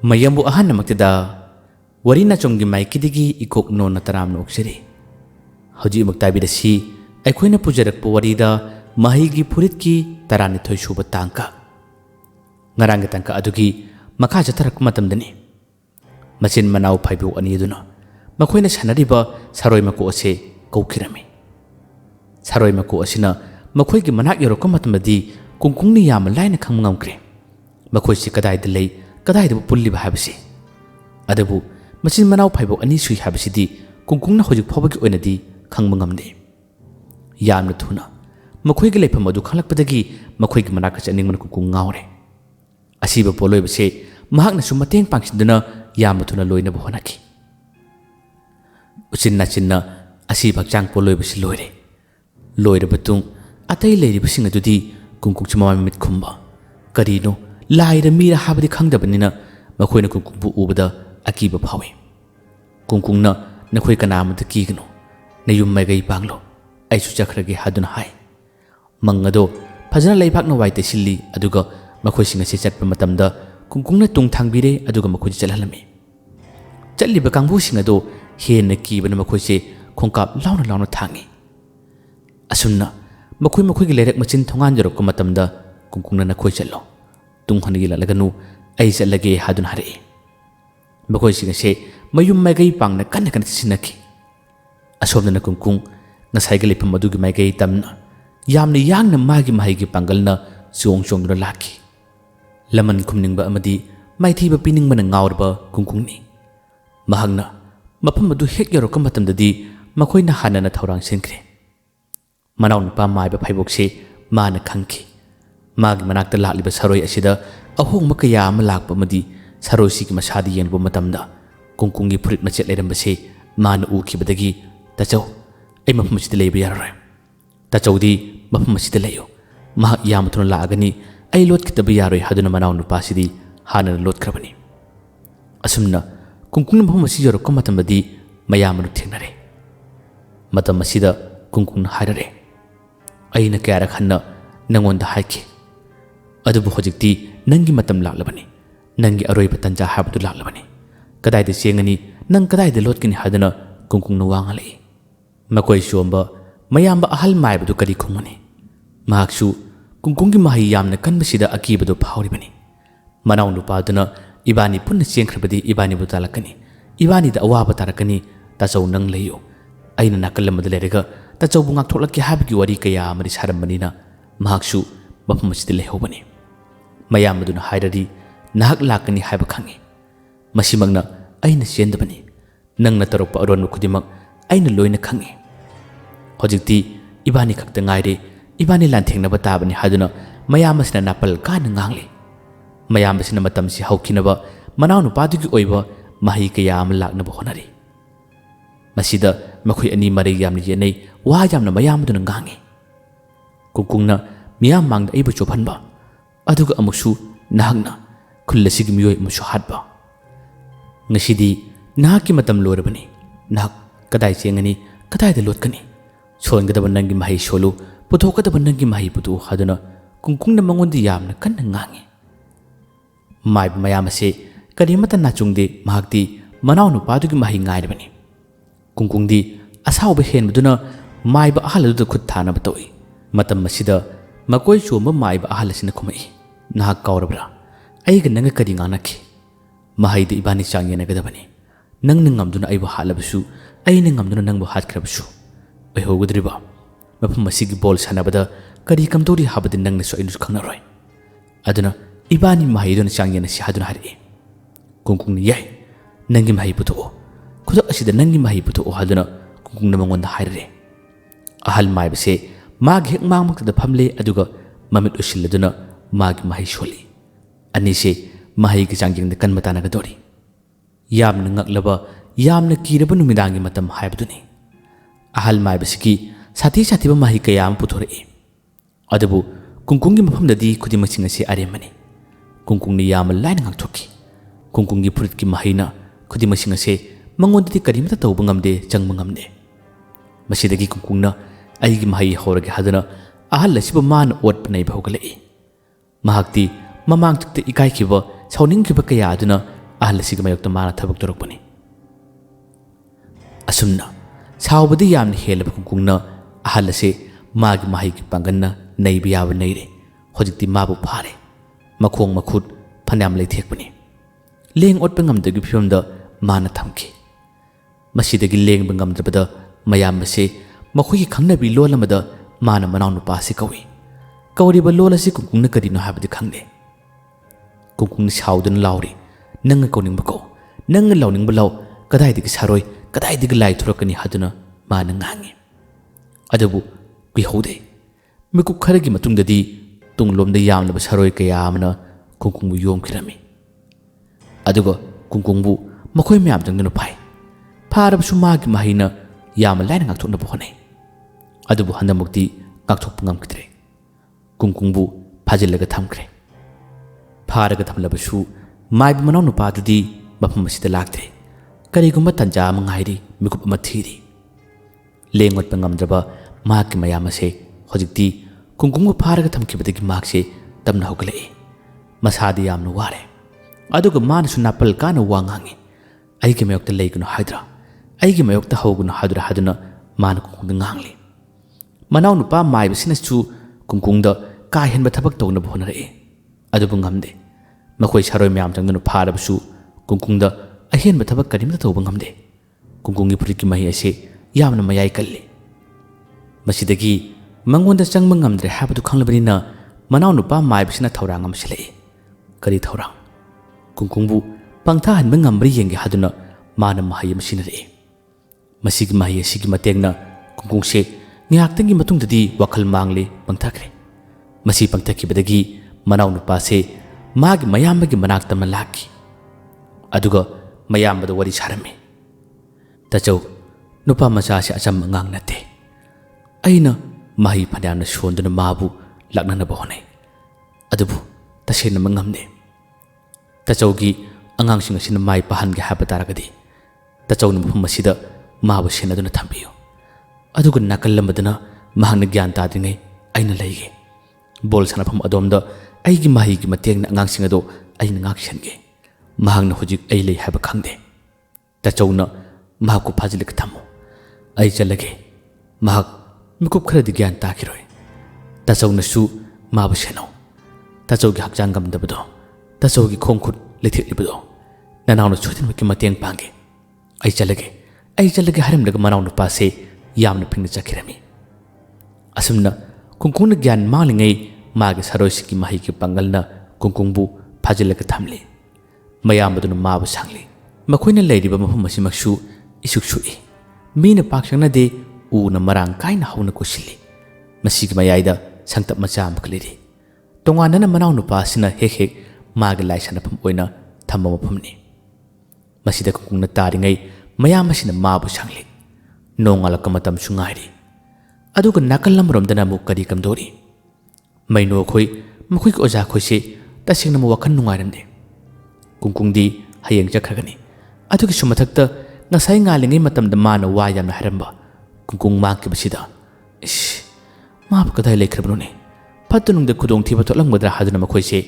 mayambu ahan namaktada warina chomgi maikidigi ikok no nataram noksiri hoji muktabida si aikoina pujarakpa warida mahigi furitki taranithoi suba tangka ngarang tangka adugi makha jatharak matamdani machin manau phaibu ani aduna makoina sanariba saroi mako ase koukirami saroi mako asina makoigi manak yorokka matamdi kungkungni yam laina khangmngamkre makoi si kadai delai kadai de pulli bhabasi adabu machin manau phaibu ani sui habasidi kungkungna hojik phobagi oinadi khangmangamde yamna thuna makoigi lepham adu khalakpadagi makoigi manaka chaning kungkung ngaure asiba poloi base mahakna su mateng pangsiduna yamna thuna loina bohanaki uchinna chinna asiba chang poloi base loire loire batung atai leiri basing adudi kungkung chama mit khumba karino laira mira habadi khangdabanina makoina kungkung bu ubada akiba phawi kungkungna nakhoi kanamada kigno nayum magai panglo aisu chakhrage haduna hai mangado phajana leibak na waite silli aduga makhoi singa se chatpa matamda kungkungna tung thangbire aduga makhoi chalhalami challiba kangbu singado hena kibana makhoi se khongkap launa thangi asumna makhoi gi lerek machin thongan jorok matamda kungkungna nakhoi challo tung hanigi lalaganu ai chalage hadun hare makhoi singa se mayum magai pangna kan sinaki asomna kungkung ngasai gi lepam adugi magai tamna yamna yangna magi mahigi pangalna chong dra laki laman khumningba amadi maithiba piningmana ngaurba kungkungni mahangna mapam adu hek yorok matamdadi makoina hanana thorang sinkre manaw nupa maiba phaibokse mana khangki magi manakta lakliba saroi asida ahong makaya ama lakpa madi saroi sigi masadi yenbo matamda kungkungi phurit machet leirambase mana ukibadagi tachau ai mafam sida leiba yarare tachau di mafam sida leyo mahak yamathuna laagani ai lot kitaba yaroi haduna manaw nupa sidi hanana lot khrabani asumna kungkung mafam si yorok matamdi mayamanu thengnare matam masida kungkung harare aina kayara khanna nangonda haiki adubu hojikti nangi matam laklabani nangi aroi batanja habdu laklabani kadai de sengani nang kadai de lotkini hadana kungkung na wangalai makoi somba mayamba ahal maibadu kadi khumani mahaksu kungkungi mahi yamna kanbasida akibadu phawribani manaw nupaduna ibani punna chengkhrabadi ibani butalakani ibani da awaba tarakani tachau nang leyo aina nakalamada lerega tachau bungak tholaki habgi wari kaya amari sarambanina mahaksu mafam asida lehobani mayamaduna hairari nahak lakani haiba khangi masimagna aina chendabani nangna tarokpa aron khudimak aina loina khangi hojikti ibani khakta ngaire ibani lanthengnaba tabani haduna mayamasina napal kana ngangli mayamasina matamsi haukinaba manaw nupadugi oiba mahi kaya am laknaba honari masida makhoi ani mari yamni yenei wa yamna mayamaduna ngangi kungkungna miyam mangda aiba chophanba aduga amuksu nahakna khullasi gi miyoi amusu hatba ngasidi nahaki matam lorabani nahak kadai chengani kadai de lotkani songadaba nangi mahi solu puthokadaba nangi mahi putu haduna kungkungna mangondi yamna kanna ngangi maib mayamase karimata nachungde mahakti manaw nupadugi mahi ngairabani kungkungdi asawba henbaduna maiba ahaladu khut thanaba toi matam masida makoi chomba maiba ahalasina khumai nahak kaurabra aiga nanga kadi nganaki mahaida ibani changyena gadabani nangna ngamduna aiba halabasu aina ngamduna nangbu hatkrabasu ai hogudriba mafam masigi bol sanabada kadi kamtori habadi nangna so ainus khanaroi aduna ibani mahaiduna changyena si haduna hari kungkungni yai nangi mahi puto khudak asida nangi mahi puto haduna kungkungna mangonda hairare ahal maibase magi hek mangmakta phamle aduga mamit usilladuna magi mahi soli anise mahi gi changyengda kanmatana gadori yamna ngaklaba yamna kiraba numidangi matam haibduni ahal maibasiki sati ba mahi kayam puthore adabu kungkungi mafamdadi khudimaching ase aremani kungkungni yam lain ngakthokki kungkungi phuritki mahina khudimaching ase mangondadi karimata tawba ngamde changma ngamde masidagi kungkungna aigi mahi horage hadana ahal lasiba man otpnai bhogalai mahakti mamang tukte ikai khiba sauning khiba kaya aduna ahal asiga mayokta mana thabak torokpani asumna saubadi yamna helaba kungkungna ahal ase magi mahi ki panganna neiba yaba neire hojikti mabu phare makhong makhut phanam leithekpani leng otpa ngamdagi phimda mana thamki masidagi leng bangamdrabada mayam ase makhoi khangnabi lolamada mana manaw nupa se kawi kawriba lola si kungkungna kadino habadi khangde kungkung saudun lauri nanga koning bako nanga launing balaw kadai digi saroi kadai digi lai thurakani haduna mana ngangi adabu bi hode mikuk kharagi matungdadi tunglomda yamlaba saroi kaya amna kungkungbu yomkhirami aduga kungkungbu makhoi myam jangduna phai pharabsu magi mahina yam laina ngakthokna bohone adubu handamukti ngakthokpa ngamkidre kungkungbu phajillaga thamkre pharaga thamlabasu maibi manaw nupa dudi mafam asida laktre karigumba tanja mangairi mikup ama thiri lengot pangamdraba maki mayam ase hojikti kungkungbu pharaga thamkibadagi makse tamna hoglai masadi yamna ware aduga manasu napal kana wangangi aigi mayokta leigunu haidra aigi mayokta hogunu hadura haduna mana kungkungda ngangli manaw nupa maibi sinasu kungkungda ka henba thabak tawna bonare adubu ngamde makhoi saroi myam jangdunu pharabasu kungkungda ahenba thabak karimta tawba ngamde kungkungi puriki mahi ase yamna mayai kalli masidagi mangonda changma ngamdre habadu khanglabanina manaw nupa maibisina thorang amsile kari thorang kungkungbu pangtha hanba ngambri yengi haduna mana mahayam sinare masigi mahi asigi matengna kungkungse ngaktangi matungdadi wakhal mangli pangthakre masi pangthakibadagi manaw nupa se magi mayambagi manaktamna laki aduga mayambada wari sarame tachau nupa macha se acham ngang nate aina mahi phanamna sonduna mabu laknana bohone adubu tasena mangamne tachaugi angang sing asina mai pahange habataragadi tachau nu masida mabu senaduna thambiyo aduga nakallamdana mahangna gyan tadingai aina leige bol sanafam adomda aigi mahi gi matengna angang sing ado aina ngak senge mahangna hojik ai lei haba khangde tachawna mahakku phajlik thamo ai chalage mahak mikup khara di gyan takiroi tachawna su mabu seno tachawgi hakjang gam dabado tachawgi khongkhut lethik libado nanawna chutin ki mateng pange ai chalage haram daga manaw nupa se yamna phingna chakhirami asumna kungkungna gyan malingai magi saroisiki mahi ki pangalna kungkungbu phajilaga thamli mayambaduna mabu sangli makoina leiriba mafam asimaksu isuksui mina pakchangna de una marang kaina hauna kusili masigi mayaida sangtap macha amkleri tonganana manaw nupa sina hek magi laisana pham oina thamma mafamni masida kungkungna taringai mayam asina mabu sangli nongala kamatam sungairi aduga nakalam romdana mu kari kamdori maino khoi makhoi ko oja khoi se tasingna mu wakhan nungairamne kungkungdi hayeng chakhagani adugi sumathakta ngasai ngalingai matamda mana wa yamna haramba kungkung mak basida ish ma bakadai lekhrabnone patunungda khudong thiba tolangmadra haduna makhoi se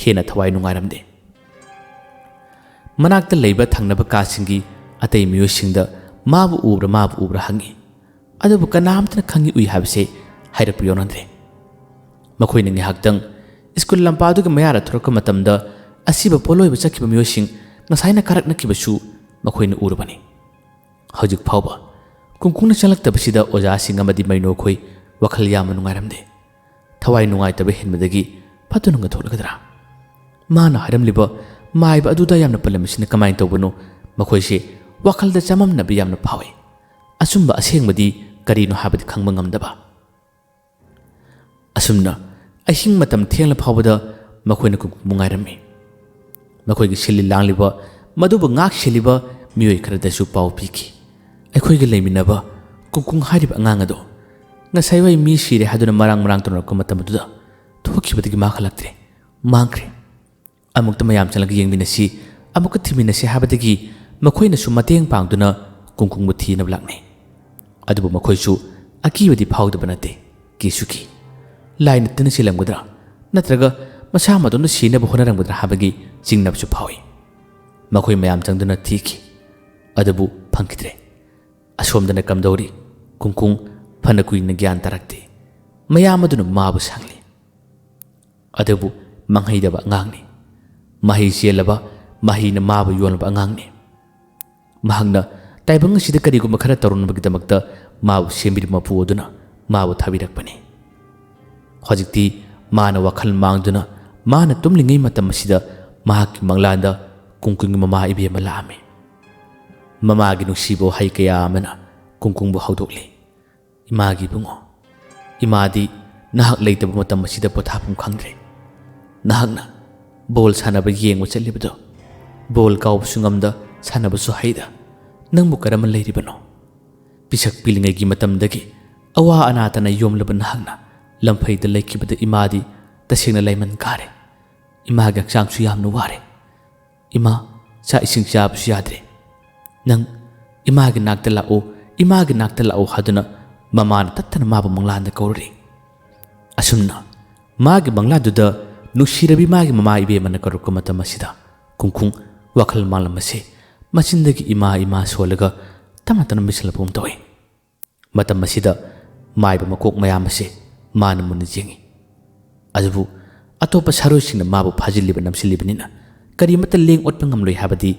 hena thawai nungairamde manakta leiba thangnaba kasingi atei miyosingda mabu ubra hangi adubu kanamtana khangi ui habse hairapyonandre makhoi ningi hakdang school lampadu ga mayara thurka matamda asiba poloi ba chakhiba miyosing ngasaina karak nakibasu makhoi na urubani hojik phawba kungkungna chalaktabasida oja singa madi maino khoi wakhal yam nungairamde thawai nungai tabe henmadagi patununga tholagadra mana haramliba maiba aduda yamna palamasina kamai tawbano makhoi se wakhalda chamamna bi yamna phawi asumba asengmadi karino habadi khangba ngamdaba asumna ahing matam thengla phawbada makoina ku mungairami makoi gi sili langliba maduba ngak siliba miyoi kharada su paw piki akhoi gi leiminaba kungkung harib angang ado ngasai wai mi sire haduna marang tonor ko matam duda thokibadigi ma khalaktre mangkre amukta mayam chalagi yengminasi amuka thiminasi habadagi makoina su mateng pangduna kungkung muthi na blakne adubu makoi su akibadi phawdaba nate kisuki lain tana silamgudra natraga masa madonna sina bohona rangudra habagi jingnabsu phawi ꯃꯈꯣꯏ ꯃꯌꯥꯝ ꯆꯪꯗꯨꯅ ꯊꯤꯈꯤ ꯑꯗꯨꯕꯨ ꯐꯪꯈꯤꯗ꯭ꯔꯦ ꯑꯁꯣꯝꯗꯅ ꯀꯝꯗꯧꯔꯤ ꯀꯨꯡꯀꯨꯡ ꯐꯅ ꯀꯨꯏꯅ ꯒ꯭ꯌꯥꯟ ꯇꯥꯔꯛꯇꯦ ꯃꯌꯥꯝ ꯑꯗꯨꯅ ꯃꯥꯕꯨ ꯁꯪꯂꯤ ꯑꯗꯨꯕꯨ ꯃꯪꯍꯩꯗꯕ ꯑꯉꯥꯡꯅꯤ ꯃꯍꯩ ꯆꯦꯜꯂꯕ ꯃꯍꯩꯅ ꯃꯥꯕꯨ ꯌꯣꯟꯂꯕ ꯑꯉꯥꯡꯅꯤ ꯃꯍꯥꯛꯅ ꯇꯥꯏꯕꯪ ꯑꯁꯤꯗ ꯀꯔꯤꯒꯨꯝꯕ ꯈꯔ ꯇꯧꯔꯅꯕꯒꯤꯗꯃꯛꯇ ꯃꯥꯕꯨ ꯁꯦꯝꯕꯤꯔꯤꯕ ꯃꯄꯨ ꯑꯗꯨꯅ ꯃꯥꯕꯨ ꯊꯥꯕꯤꯔꯛꯄꯅꯤ ꯍꯧꯖꯤꯛꯇꯤ ꯃꯥꯅ ꯋꯥꯈꯜ ꯃꯥꯡꯗꯨꯅ ꯃꯥꯅ ꯇꯨꯝꯂꯤꯉꯩ ꯃꯇꯝ ꯑꯁꯤꯗ ꯃꯍꯥꯛꯀꯤ ꯃꯪꯂꯥꯟꯗ ꯀꯨꯡꯀꯨꯡꯒꯤ ꯃꯃꯥ ꯏꯕꯦꯝꯃ ꯂꯥꯛꯑꯝꯃꯤ ꯃꯃꯥꯒꯤ ꯅꯨꯡꯁꯤꯕ ꯋꯥꯍꯩ ꯀꯌꯥ ꯑꯃꯅ ꯀꯨꯡꯀꯨꯡꯕꯨ ꯍꯧꯗꯣꯛꯂꯤ ꯏꯃꯥꯒꯤ ꯏꯕꯨꯡꯉꯣ ꯏꯃꯥꯗꯤ ꯅꯍꯥꯛ ꯂꯩꯇꯕ ꯃꯇꯝ ꯑꯁꯤꯗ ꯄꯣꯊꯥꯐꯝ ꯈꯪꯗ꯭ꯔꯦ ꯅꯍꯥꯛꯅ ꯕꯣꯜ ꯁꯥꯟꯅꯕ ꯌꯦꯡꯕ ꯆꯠꯂꯤꯕꯗꯣ ꯕꯣꯜ ꯀꯥꯎꯕꯁꯨ ꯉꯝꯗ ꯁꯥꯟꯅꯕꯁꯨ ꯍꯩꯗ ꯅꯪꯕꯨ ꯀꯔꯝꯅ ꯂꯩꯔꯤꯕꯅꯣ ꯄꯤꯁꯛ ꯄꯤꯛꯂꯤꯉꯩꯒꯤ ꯃꯇꯝꯗꯒꯤ ꯑꯋꯥ ꯑꯅꯥꯇꯅ ꯌꯣꯝꯂꯕ ꯅꯍꯥꯛꯅ ꯂꯝꯐꯩꯗ ꯂꯩꯈꯤꯕꯗ ꯏꯃꯥꯗꯤ ꯇꯁꯦꯡꯅ ꯂꯩꯃꯟ ꯀꯥꯔꯦ ꯏꯃꯥꯒꯤ ꯍꯛꯆꯥꯡꯁꯨ ꯌꯥꯝꯅ ꯋꯥꯔꯦ ꯏꯃꯥ ꯆꯥꯛ ꯏꯁꯤꯡ ꯆꯥꯕꯁꯨ ꯌꯥꯗ꯭ꯔꯦ ꯅꯪ ꯏꯃꯥꯒꯤ ꯅꯥꯛꯇ ꯂꯥꯛꯑꯣ ꯍꯥꯏꯗꯨꯅ ꯃꯃꯥꯅ ꯇꯠꯇꯅ ꯃꯥꯕꯨ ꯃꯪꯂꯥꯟꯗ ꯀꯧꯔꯤ ꯑꯁꯨꯝꯅ ꯃꯥꯒꯤ ꯃꯪꯂꯥꯟꯗꯨꯗ ꯅꯨꯡꯁꯤꯔꯕꯤ ꯃꯥꯒꯤ ꯃꯃꯥ ꯏꯕꯦꯝꯃꯅ ꯀꯧꯔꯛꯄ ꯃꯇꯝ ꯑꯁꯤꯗ ꯀꯨꯡꯀꯨꯡ ꯋꯥꯈꯜ ꯃꯥꯡꯂꯝꯕꯁꯦ ꯃꯆꯤꯟꯗꯒꯤ ꯏꯃꯥ ꯁꯣꯜꯂꯒ ꯇꯞꯅ ꯇꯞꯅ ꯃꯤꯠꯁꯤꯜꯂꯛꯄꯒꯨꯝ ꯇꯧꯏ ꯃꯇꯝ ꯑꯁꯤꯗ ꯃꯥꯏꯕ ꯃꯀꯣꯛ ꯃꯌꯥꯝ ꯑꯁꯤ ꯃꯥꯅ ꯃꯨꯟꯅ ꯌꯦꯡꯉꯤ ꯑꯗꯨꯕꯨ ꯑꯇꯣꯞꯄ ꯁꯥꯔꯣꯏꯁꯤꯡꯅ ꯃꯥꯕꯨ ꯐꯥꯖꯤꯜꯂꯤꯕ ꯅꯝꯁꯤꯜꯂꯤꯕꯅꯤꯅ ꯀꯔꯤꯃꯠꯇ ꯂꯦꯡ ꯑꯣꯠꯄ ꯉꯝꯂꯣꯏ ꯍꯥꯏꯕꯗꯤ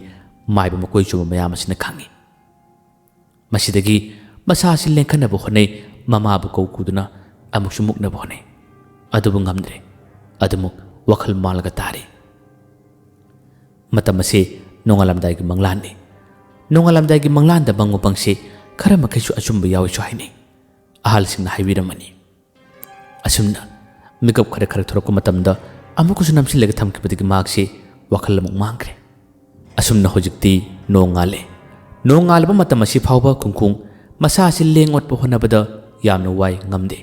ꯃꯥꯏꯕ ꯃꯀꯣꯏ ꯆꯨꯕ ꯃꯌꯥꯝ ꯑꯁꯤꯅ ꯈꯪꯉꯤ ꯃꯁꯤꯗꯒꯤ ꯃꯁꯥꯁꯤ ꯂꯦꯡꯈꯠꯅꯕ ꯍꯣꯠꯅꯩ ꯃꯃꯥꯕꯨ ꯀꯧꯀꯨꯗꯨꯅ ꯑꯃꯨꯛꯁꯨ ꯃꯨꯛꯅꯕ ꯍꯣꯠꯅꯩ ꯑꯗꯨꯕꯨ ꯉꯝꯗ꯭ꯔꯦ ꯑꯗꯨꯃꯨꯛ ꯋꯥꯈꯜ ꯃꯥꯡꯂꯒ ꯇꯥꯔꯤ ꯃꯇꯝ ꯑꯁꯤ ꯅꯣꯡꯉꯥꯜꯂꯝꯗꯥꯏꯒꯤ ꯃꯪꯂꯥꯟꯅꯤ ꯅꯣꯡꯉꯥꯜꯂꯝꯗꯥꯏꯒꯤ ꯃꯪꯂꯥꯟꯗ ꯃꯪꯕ ꯄꯪꯁꯤ ꯈꯔ ꯃꯈꯩꯁꯨ ꯑꯆꯨꯝꯕ ꯌꯥꯎꯏꯁꯨ ꯍꯥꯏꯅꯩ ꯑꯍꯜꯁꯤꯡꯅ ꯍꯥꯏꯕꯤꯔꯝꯃꯅꯤ ꯑꯁꯨꯝꯅ ꯃꯤꯀꯞ ꯈꯔ ꯊꯣꯔꯛꯄ ꯃꯇꯝꯗ ꯑꯃꯨꯛꯀꯁꯨ ꯅꯝꯁꯤꯜꯂꯒ ꯊꯝꯈꯤꯕꯗꯒꯤ ꯃꯍꯥꯛꯁꯤ ꯋꯥꯈꯜ ꯑꯃꯨꯛ ꯃꯥꯡꯈ꯭ꯔꯦ ꯑꯁꯨꯝꯅ ꯍꯧꯖꯤꯛꯇꯤ ꯅꯣꯡ ꯉꯥꯜꯂꯦ ꯅꯣꯡ ꯉꯥꯜꯂꯕ ꯃꯇꯝ ꯑꯁꯤ ꯐꯥꯎꯕ ꯀꯨꯡꯀꯨꯡ ꯃꯁꯥꯁꯤ ꯂꯦꯡ ꯑꯣꯠꯄ ꯍꯣꯠꯅꯕꯗ ꯌꯥꯝꯅ ꯋꯥꯏ ꯉꯝꯗꯦ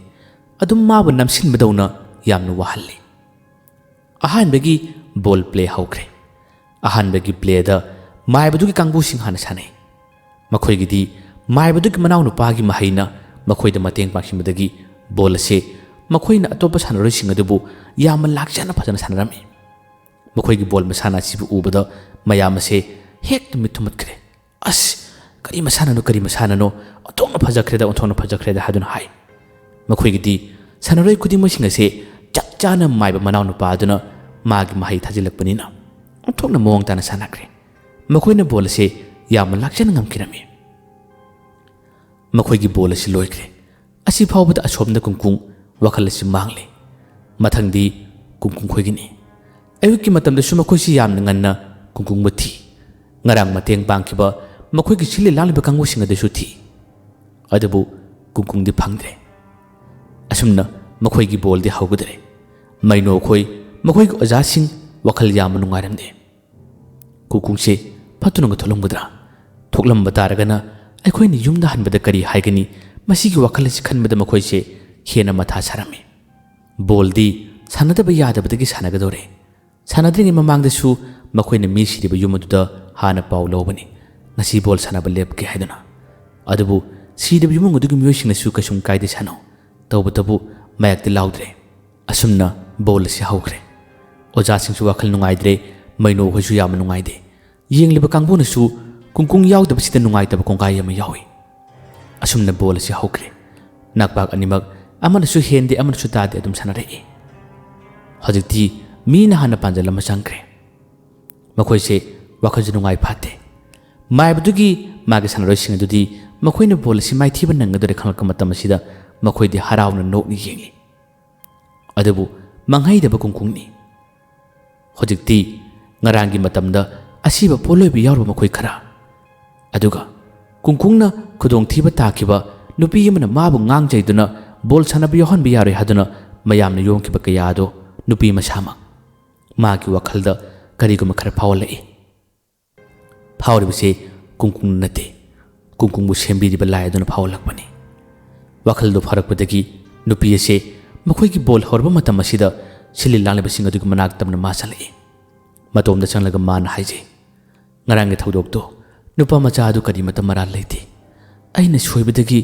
ꯑꯗꯨꯝ ꯃꯥꯕꯨ ꯅꯝꯁꯤꯟꯕꯗꯧꯅ ꯌꯥꯝꯅ ꯋꯥꯍꯜꯂꯤ ꯑꯍꯥꯟꯕꯒꯤ ꯕꯣꯜ ꯄ꯭ꯂꯦ ꯍꯧꯈ꯭ꯔꯦ ꯑꯍꯥꯟꯕꯒꯤ ꯄ꯭ꯂꯦꯗ ꯃꯥꯏꯕꯗꯨꯒꯤ ꯀꯥꯡꯕꯨꯁꯤꯡ ꯍꯥꯟꯅ ꯁꯥꯟꯅꯩ ꯃꯈꯣꯏꯒꯤꯗꯤ ꯃꯥꯏꯕꯗꯨꯒꯤ ꯃꯅꯥꯎꯅꯨꯄꯥꯒꯤ ꯃꯍꯩꯅ ꯃꯈꯣꯏꯗ ꯃꯇꯦꯡ ꯄꯥꯡꯁꯤꯟꯕꯗꯒꯤ ꯕꯣꯜ ꯑꯁꯤ ꯃꯈꯣꯏꯅ ꯑꯇꯣꯞꯄ ꯁꯥꯟꯅꯔꯣꯏꯁꯤꯡ ꯑꯗꯨꯕꯨ ꯌꯥꯝꯅ ꯂꯥꯛꯆꯅ ꯐꯖꯅ ꯁꯥꯟꯅꯔꯝꯃꯤ ꯃꯈꯣꯏꯒꯤ ꯕꯣꯜ ꯃꯁꯥꯟꯅ ꯑꯁꯤꯕꯨ ꯎꯕꯗ ꯃꯌꯥꯝ ꯑꯁꯤ ꯍꯦꯛꯇ ꯃꯤꯠ ꯊꯨꯝꯃꯠꯈ꯭ꯔꯦ ꯑꯁ ꯀꯔꯤ ꯃꯁꯥꯟꯅꯅꯣ ꯑꯣꯟꯊꯣꯛꯅ ꯐꯖꯈ꯭ꯔꯦꯗ ꯍꯥꯏꯗꯨꯅ ꯍꯥꯏ ꯃꯈꯣꯏꯒꯤꯗꯤ ꯁꯥꯟꯅꯔꯣꯏ ꯈꯨꯗꯤꯡꯃꯛꯁꯤꯡ ꯑꯁꯤ ꯆꯞ ꯆꯥꯅ ꯃꯥꯏꯕ ꯃꯅꯥꯎꯅꯨꯄꯥ ꯑꯗꯨꯅ ꯃꯥꯒꯤ ꯃꯍꯩ ꯊꯥꯖꯤꯜꯂꯛꯄꯅꯤꯅ ꯑꯣꯟꯊꯣꯛꯅ ꯃꯑꯣꯡ ꯇꯥꯅ ꯁꯥꯟꯅꯈ꯭ꯔꯦ ꯃꯈꯣꯏꯅ ꯕꯣꯜ ꯑꯁꯤ ꯌꯥꯝꯅ ꯂꯥꯛꯆꯅ ꯉꯝꯈꯤꯔꯝꯃꯤ ꯃꯈꯣꯏꯒꯤ ꯕꯣꯜ ꯑꯁꯤ ꯂꯣꯏꯈ꯭ꯔꯦ ꯑꯁꯤ ꯐꯥꯎꯕꯗ ꯑꯁꯣꯝꯗ ꯀꯨꯡꯀꯨꯡ ꯋꯥꯈꯜ ꯑꯁꯤ ꯃꯥꯡꯂꯤ ꯃꯊꯪꯗꯤ ꯀꯨꯡꯀꯨꯡ ꯈꯣꯏꯒꯤꯅꯤ ꯑꯌꯨꯛꯀꯤ ꯃꯇꯝꯗꯁꯨ ꯃꯈꯣꯏꯁꯤ ꯌꯥꯝꯅ ꯉꯟꯅ ꯀꯨꯡꯀꯨꯡꯕꯨ ꯊꯤ ꯉꯔꯥꯡ ꯃꯇꯦꯡ ꯄꯥꯡꯈꯤꯕ ꯃꯈꯣꯏꯒꯤ ꯁꯤꯜꯂꯤ ꯂꯥꯡꯂꯤꯕ ꯀꯥꯡꯕꯨꯁꯤꯡ ꯑꯗꯨꯁꯨ ꯊꯤ ꯑꯗꯨꯕꯨ ꯀꯨꯡꯀꯨꯡꯗꯤ ꯐꯪꯗ꯭ꯔꯦ ꯑꯁꯨꯝꯅ ꯃꯈꯣꯏꯒꯤ ꯕꯣꯜꯗꯤ ꯍꯧꯒꯗ꯭ꯔꯦ ꯃꯩꯅꯣ ꯈꯣꯏ ꯃꯈꯣꯏꯒꯤ ꯑꯣꯖꯥꯁꯤꯡ ꯋꯥꯈꯜ ꯌꯥꯝꯅ ꯅꯨꯡꯉꯥꯏꯔꯝꯗꯦ ꯀꯨꯡꯀꯨꯡꯁꯦ ꯐꯠꯇꯨꯅꯒ ꯊꯣꯛꯂꯝꯒꯗ꯭ꯔꯥ ꯊꯣꯛꯂꯝꯕ ꯇꯥꯔꯒꯅ ꯑꯩꯈꯣꯏꯅ ꯌꯨꯝꯗ ꯍꯟꯕꯗ ꯀꯔꯤ ꯍꯥꯏꯒꯅꯤ ꯃꯁꯤꯒꯤ ꯋꯥꯈꯜ ꯑꯁꯤ ꯈꯟꯕꯗ ꯃꯈꯣꯏꯁꯦ ꯍꯦꯟꯅ ꯃꯊꯥ ꯁꯥꯔꯝꯃꯤ ꯕꯣꯜꯗꯤ ꯁꯥꯟꯅꯗꯕ ꯌꯥꯗꯕꯗꯒꯤ ꯁꯥꯟꯅꯒꯗꯧꯔꯦ ꯁꯥꯟꯅꯗ꯭ꯔꯤꯉꯩ ꯃꯃꯥꯡꯗꯁꯨ ꯃꯈꯣꯏꯅ ꯃꯤ ꯁꯤꯔꯤꯕ ꯌꯨꯝ ꯑꯗꯨꯗ ꯍꯥꯟꯅ ꯄꯥꯎ ꯂꯧꯕꯅꯤ ꯉꯁꯤ ꯕꯣꯜ ꯁꯥꯟꯅꯕ ꯂꯦꯞꯀꯦ ꯍꯥꯏꯗꯨꯅ ꯑꯗꯨꯕꯨ ꯁꯤꯔꯤꯕ ꯏꯃꯨꯡ ꯑꯗꯨꯒꯤ ꯃꯤꯑꯣꯏꯁꯤꯡꯅꯁꯨ ꯀꯩꯁꯨꯝ ꯀꯥꯏꯗꯦ ꯁꯥꯟꯅꯧ ꯇꯧꯕꯇꯕꯨ ꯃꯌꯥꯛꯇꯤ ꯂꯥꯎꯗ꯭ꯔꯦ ꯑꯁꯨꯝꯅ ꯕꯣꯜ ꯑꯁꯤ ꯍꯧꯈ꯭ꯔꯦ ꯑꯣꯖꯥꯁꯤꯡꯁꯨ ꯋꯥꯈꯜ ꯅꯨꯡꯉꯥꯏꯗ꯭ꯔꯦ ꯃꯩꯅꯣ ꯍꯣꯏꯁꯨ ꯌꯥꯝꯅ ꯅꯨꯡꯉꯥꯏꯗꯦ ꯌꯦꯡꯂꯤꯕ ꯀꯥꯡꯕꯨꯅꯁꯨ ꯀꯨꯡꯀꯨꯡ ꯌꯥꯎꯗꯕꯁꯤꯗ ꯅꯨꯡꯉꯥꯏꯇꯕ ꯀꯣꯡꯒꯥꯏ ꯑꯃ ꯌꯥꯎꯏ ꯑꯁꯨꯝꯅ ꯕꯣꯜ ꯑꯁꯤ ꯍꯧꯈ꯭ꯔꯦ ꯅꯥꯛꯄꯥꯛ ꯑꯅꯤꯃꯛ ꯑꯃꯅꯁꯨ ꯍꯦꯟꯗꯦ ꯑꯃꯅꯁꯨ ꯇꯥꯗꯦ ꯑꯗꯨꯝ ꯁꯥꯟꯅꯔꯛꯏ ꯍꯧꯖꯤꯛꯇꯤ ꯃꯤꯅ ꯍꯥꯟꯅ ꯄꯥꯟꯖꯜ ꯑꯃ ꯆꯪꯈ꯭ꯔꯦ ꯃꯈꯣꯏꯁꯦ ꯋꯥꯈꯜꯁꯨ ꯅꯨꯡꯉꯥꯏ ꯐꯥꯠꯇꯦ ꯃꯥꯏꯕꯗꯨꯒꯤ ꯃꯥꯒꯤ ꯁꯥꯟꯅꯔꯣꯏꯁꯤꯡ ꯑꯗꯨꯗꯤ ꯃꯈꯣꯏꯅ ꯕꯣꯜ ꯑꯁꯤ ꯃꯥꯏꯊꯤꯕ ꯅꯪꯒꯗꯣꯔꯦ ꯈꯪꯂꯛꯄ ꯃꯇꯝ ꯑꯁꯤꯗ ꯃꯈꯣꯏꯗꯤ ꯍꯔꯥꯎꯅ ꯅꯣꯛꯅ ꯌꯦꯡꯂꯤ ꯑꯗꯨꯕꯨ ꯃꯪꯍꯩꯗꯕ ꯀꯨꯡꯀꯨꯡꯅꯤ ꯍꯧꯖꯤꯛꯇꯤ ꯉꯔꯥꯡꯒꯤ ꯃꯇꯝꯗ ꯑꯁꯤꯕ ꯄꯣꯠꯂꯣꯏꯕ ꯌꯥꯎꯔꯕ ꯃꯈꯣꯏ ꯈꯔ ꯑꯗꯨꯒ ꯀꯨꯡꯀꯨꯡꯅ ꯈꯨꯗꯣꯡꯊꯤꯕ ꯇꯥꯈꯤꯕ ꯅꯨꯄꯤ ꯑꯃꯅ ꯃꯥꯕꯨ ꯉꯥꯡꯖꯩꯗꯨꯅ ꯕꯣꯜ ꯁꯥꯟꯅꯕ ꯌꯥꯎꯍꯟꯕ ꯌꯥꯔꯣꯏ ꯍꯥꯏꯗꯨꯅ ꯃꯌꯥꯝꯅ ꯌꯣꯝꯈꯤꯕ ꯀꯌꯥ ꯑꯗꯣ ꯅꯨꯄꯤ ꯃꯁꯥꯃꯛ ꯃꯥꯒꯤ ꯋꯥꯈꯜꯗ ꯀꯔꯤꯒꯨꯝꯕ ꯈꯔ ꯐꯥꯎꯍꯜꯂꯛꯏ ꯐꯥꯎꯔꯤꯕꯁꯤ ꯀꯨꯡꯀꯨꯡꯅ ꯅꯠꯇꯦ ꯀꯨꯡꯀꯨꯡꯕꯨ ꯁꯦꯝꯕꯤꯔꯤꯕ ꯂꯥꯏ ꯑꯗꯨꯅ ꯐꯥꯎꯍꯜꯂꯛꯄꯅꯤ ꯋꯥꯈꯜꯗꯨ ꯐꯥꯔꯛꯄꯗꯒꯤ ꯅꯨꯄꯤ ꯑꯁꯤ ꯃꯈꯣꯏꯒꯤ ꯕꯣꯜ ꯍꯧꯔꯕ ꯃꯇꯝ ꯑꯁꯤꯗ ꯁꯤꯜꯂꯤ ꯂꯥꯡꯂꯤꯕꯁꯤꯡ ꯑꯗꯨꯒꯤ ꯃꯅꯥꯛ ꯇꯝꯅ ꯃꯥ ꯆꯠꯂꯛꯏ ꯃꯇꯣꯝꯗ ꯆꯪꯂꯒ ꯃꯥꯅ ꯍꯥꯏꯖꯩ ꯉꯔꯥꯡꯒꯤ ꯊꯧꯗꯣꯛꯇꯣ ꯅꯨꯄꯥ ꯃꯆꯥ ꯑꯗꯨ ꯀꯔꯤꯃꯠꯇ ꯃꯔꯥꯜ ꯂꯩꯇꯦ ꯑꯩꯅ ꯁꯣꯏꯕꯗꯒꯤ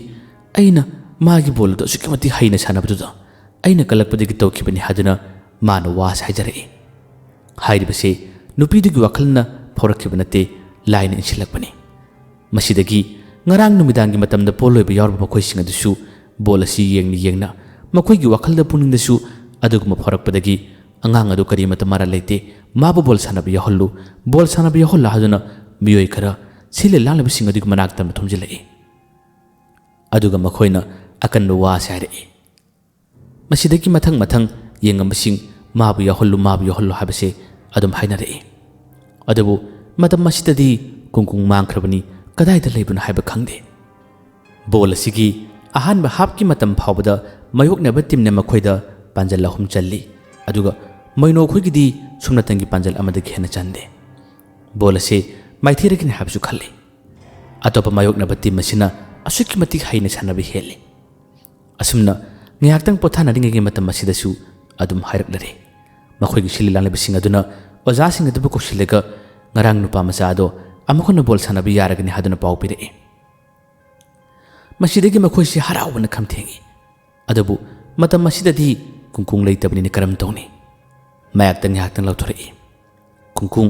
ꯑꯩꯅ ꯃꯥꯒꯤ ꯕꯣꯜ ꯑꯗꯨ ꯑꯁꯨꯛꯀꯤ ꯃꯇꯤꯛ ꯍꯩꯅ ꯁꯥꯟꯅꯕꯗꯨꯗ ꯑꯩꯅ ꯀꯜꯂꯛꯄꯗꯒꯤ ꯇꯧꯈꯤꯕꯅꯤ ꯍꯥꯏꯗꯨꯅ ꯃꯥꯅ ꯋꯥꯁꯦ ꯍꯥꯏꯖꯔꯛꯏ ꯍꯥꯏꯔꯤꯕꯁꯤ ꯅꯨꯄꯤꯗꯨꯒꯤ ꯋꯥꯈꯜꯅ ꯐꯥꯎꯔꯛꯈꯤꯕ ꯅꯠꯇꯦ ꯂꯥꯏꯅ ꯏꯟꯁꯤꯜꯂꯛꯄꯅꯤ ꯃꯁꯤꯗꯒꯤ ngarang numidangi matamda poloiba yarba makhoi sing adusu bol asi yengna makhoi gi wakhalda puningdasu aduguma phorakpadagi angang adu kari mata mara leite mabu bol sanabi yahollu bol sanabi yaholla haduna miyoi khara sile lalaba sing adugi manak tam thumjilai aduga makhoina akanba wa sare masidagi mathang yengam sing mabu yahollu habase adum hainare adabu matam masidadi kungkung mangkhrabani kadai da leibun haiba khangde bol asigi ahan ba hap ki matam phawbada mayok na batim ne makhoida panjal lahum challi aduga maino khoigi di sumna tangi panjal amada khena chande bol ase maithira kin habsu khalle atopa mayok na batim masina asukki mati haina chanabi hele asumna ngiyaktang pothana ringi matam masida su adum hairak lare makhoigi sililang le bising aduna oja sing adu ko silega ngarang nupa masa ado amakona bol sanabi yaragani haduna pau pire masidagi makhoi si harawana khamthengi adabu matam masidadi kungkung leitabni ni karam tawni mayak tang yaktang lauthori kungkung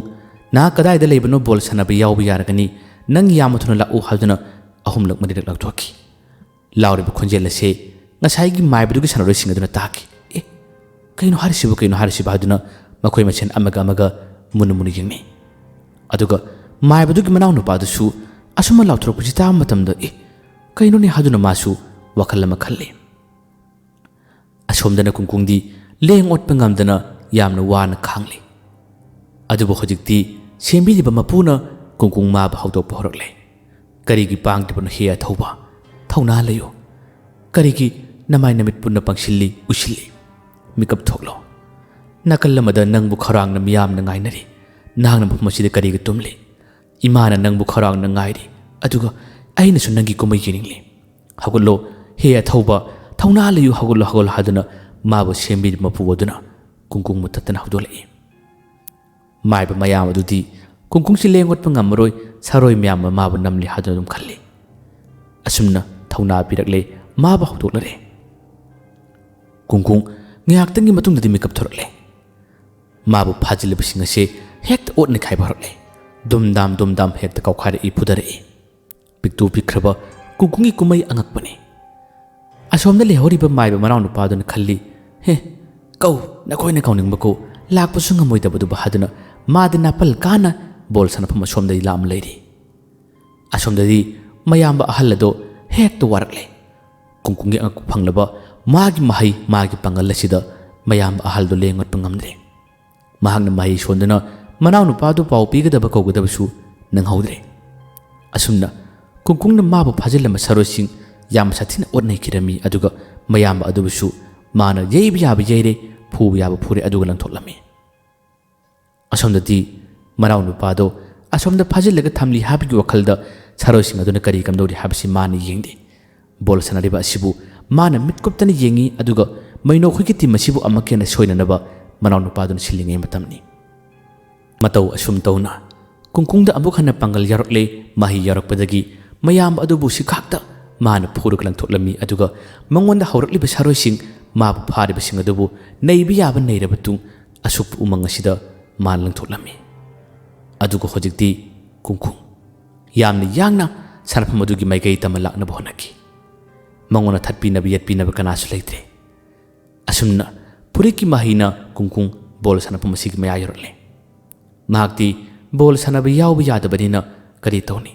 na kadai da leibano bol sanabi yawbi yaragani nang yamathuna la u haduna ahumlak mani lauthoki lauri bu khonjel se ngasai gi maibudu gi sanaroi sing aduna taki kaino harisibu haduna makhoi machen amaga munumuni yengni aduga maibudu manau nu padusu asuma lauthro puji ta matamda kaino ni haduna masu wakhallama khalle asomdana kungkungdi leng ot pangamdana yamna wana khangli adubu hojikti sembi di mapuna kungkung ma ba hawdok pohorle karigi pangti pun hiya thauba thauna layo karigi namai namit punna pangsilli usilli mikap thoklo nakallamada nangbu kharang na miyam na ngainari nangna masida karigi tumli imana nangbu kharang na ngairi aduga aina su nangi kumai yiningli hagullo heya thauba thauna layu hagullo haduna mabu sembi mapu waduna kungkung mutatana hudolai maiba mayam adudi kungkung si lengot pangamroi saroi miyam mabu namli haduna dum khalli asumna thauna pirakle mabu hudoklare kungkung ngaktangi matungdadi mikap thorle mabu phajil bisinga se hekta otne khai bharle dumdam hekta kaukhare ipudare piktu pikraba kungkungi kumai angakpane asomda lehoriba maiba marau nu padun khalli he kau nakoina kauning bako lakpa sunga moida badu bahaduna madina pal kana bol sana phama somda lam leiri asomda di mayamba ahallado hekta warakle kungkungi angak phanglaba magi mahai magi pangal sida mayamba ahaldo lengot pangamdre mahangna mahi sondana manau nu padu pau pigadaba kawgadabasu nanghaudre asumna kungkungna mabu phajilama sarosing yam sathina otnai kirami aduga mayamba adubusu mana yeibi yaba yeire phu yaba phure aduga langthoklami asomdati manau nu pado asomda phajilaga thamli habigi wakhalda sarosing aduna kari kamdori habsi mani yengde bol sanariba asibu mana mitkoptani yengi aduga maino khiki timasibu amakena soinanaba manau nu padun silinge matamni matau asum tauna kungkungda abukhana pangal yarokle mahi yarokpadagi mayam adubu sikhakta mana phuruk langthoklami aduga mangonda hawrakliba saroising mabu phariba sing adubu neibi yaba neirabatung asup umang asida man langthoklami aduga hojikti kungkung yamni yangna sarpham adugi maigai tamalakna bonaki mangona thatpinaba yatpinaba kanasu leitre asumna puriki mahina kungkung bol sanapam asigi maya yorle mahakti bol sanaba yawba yadabanina kari tawni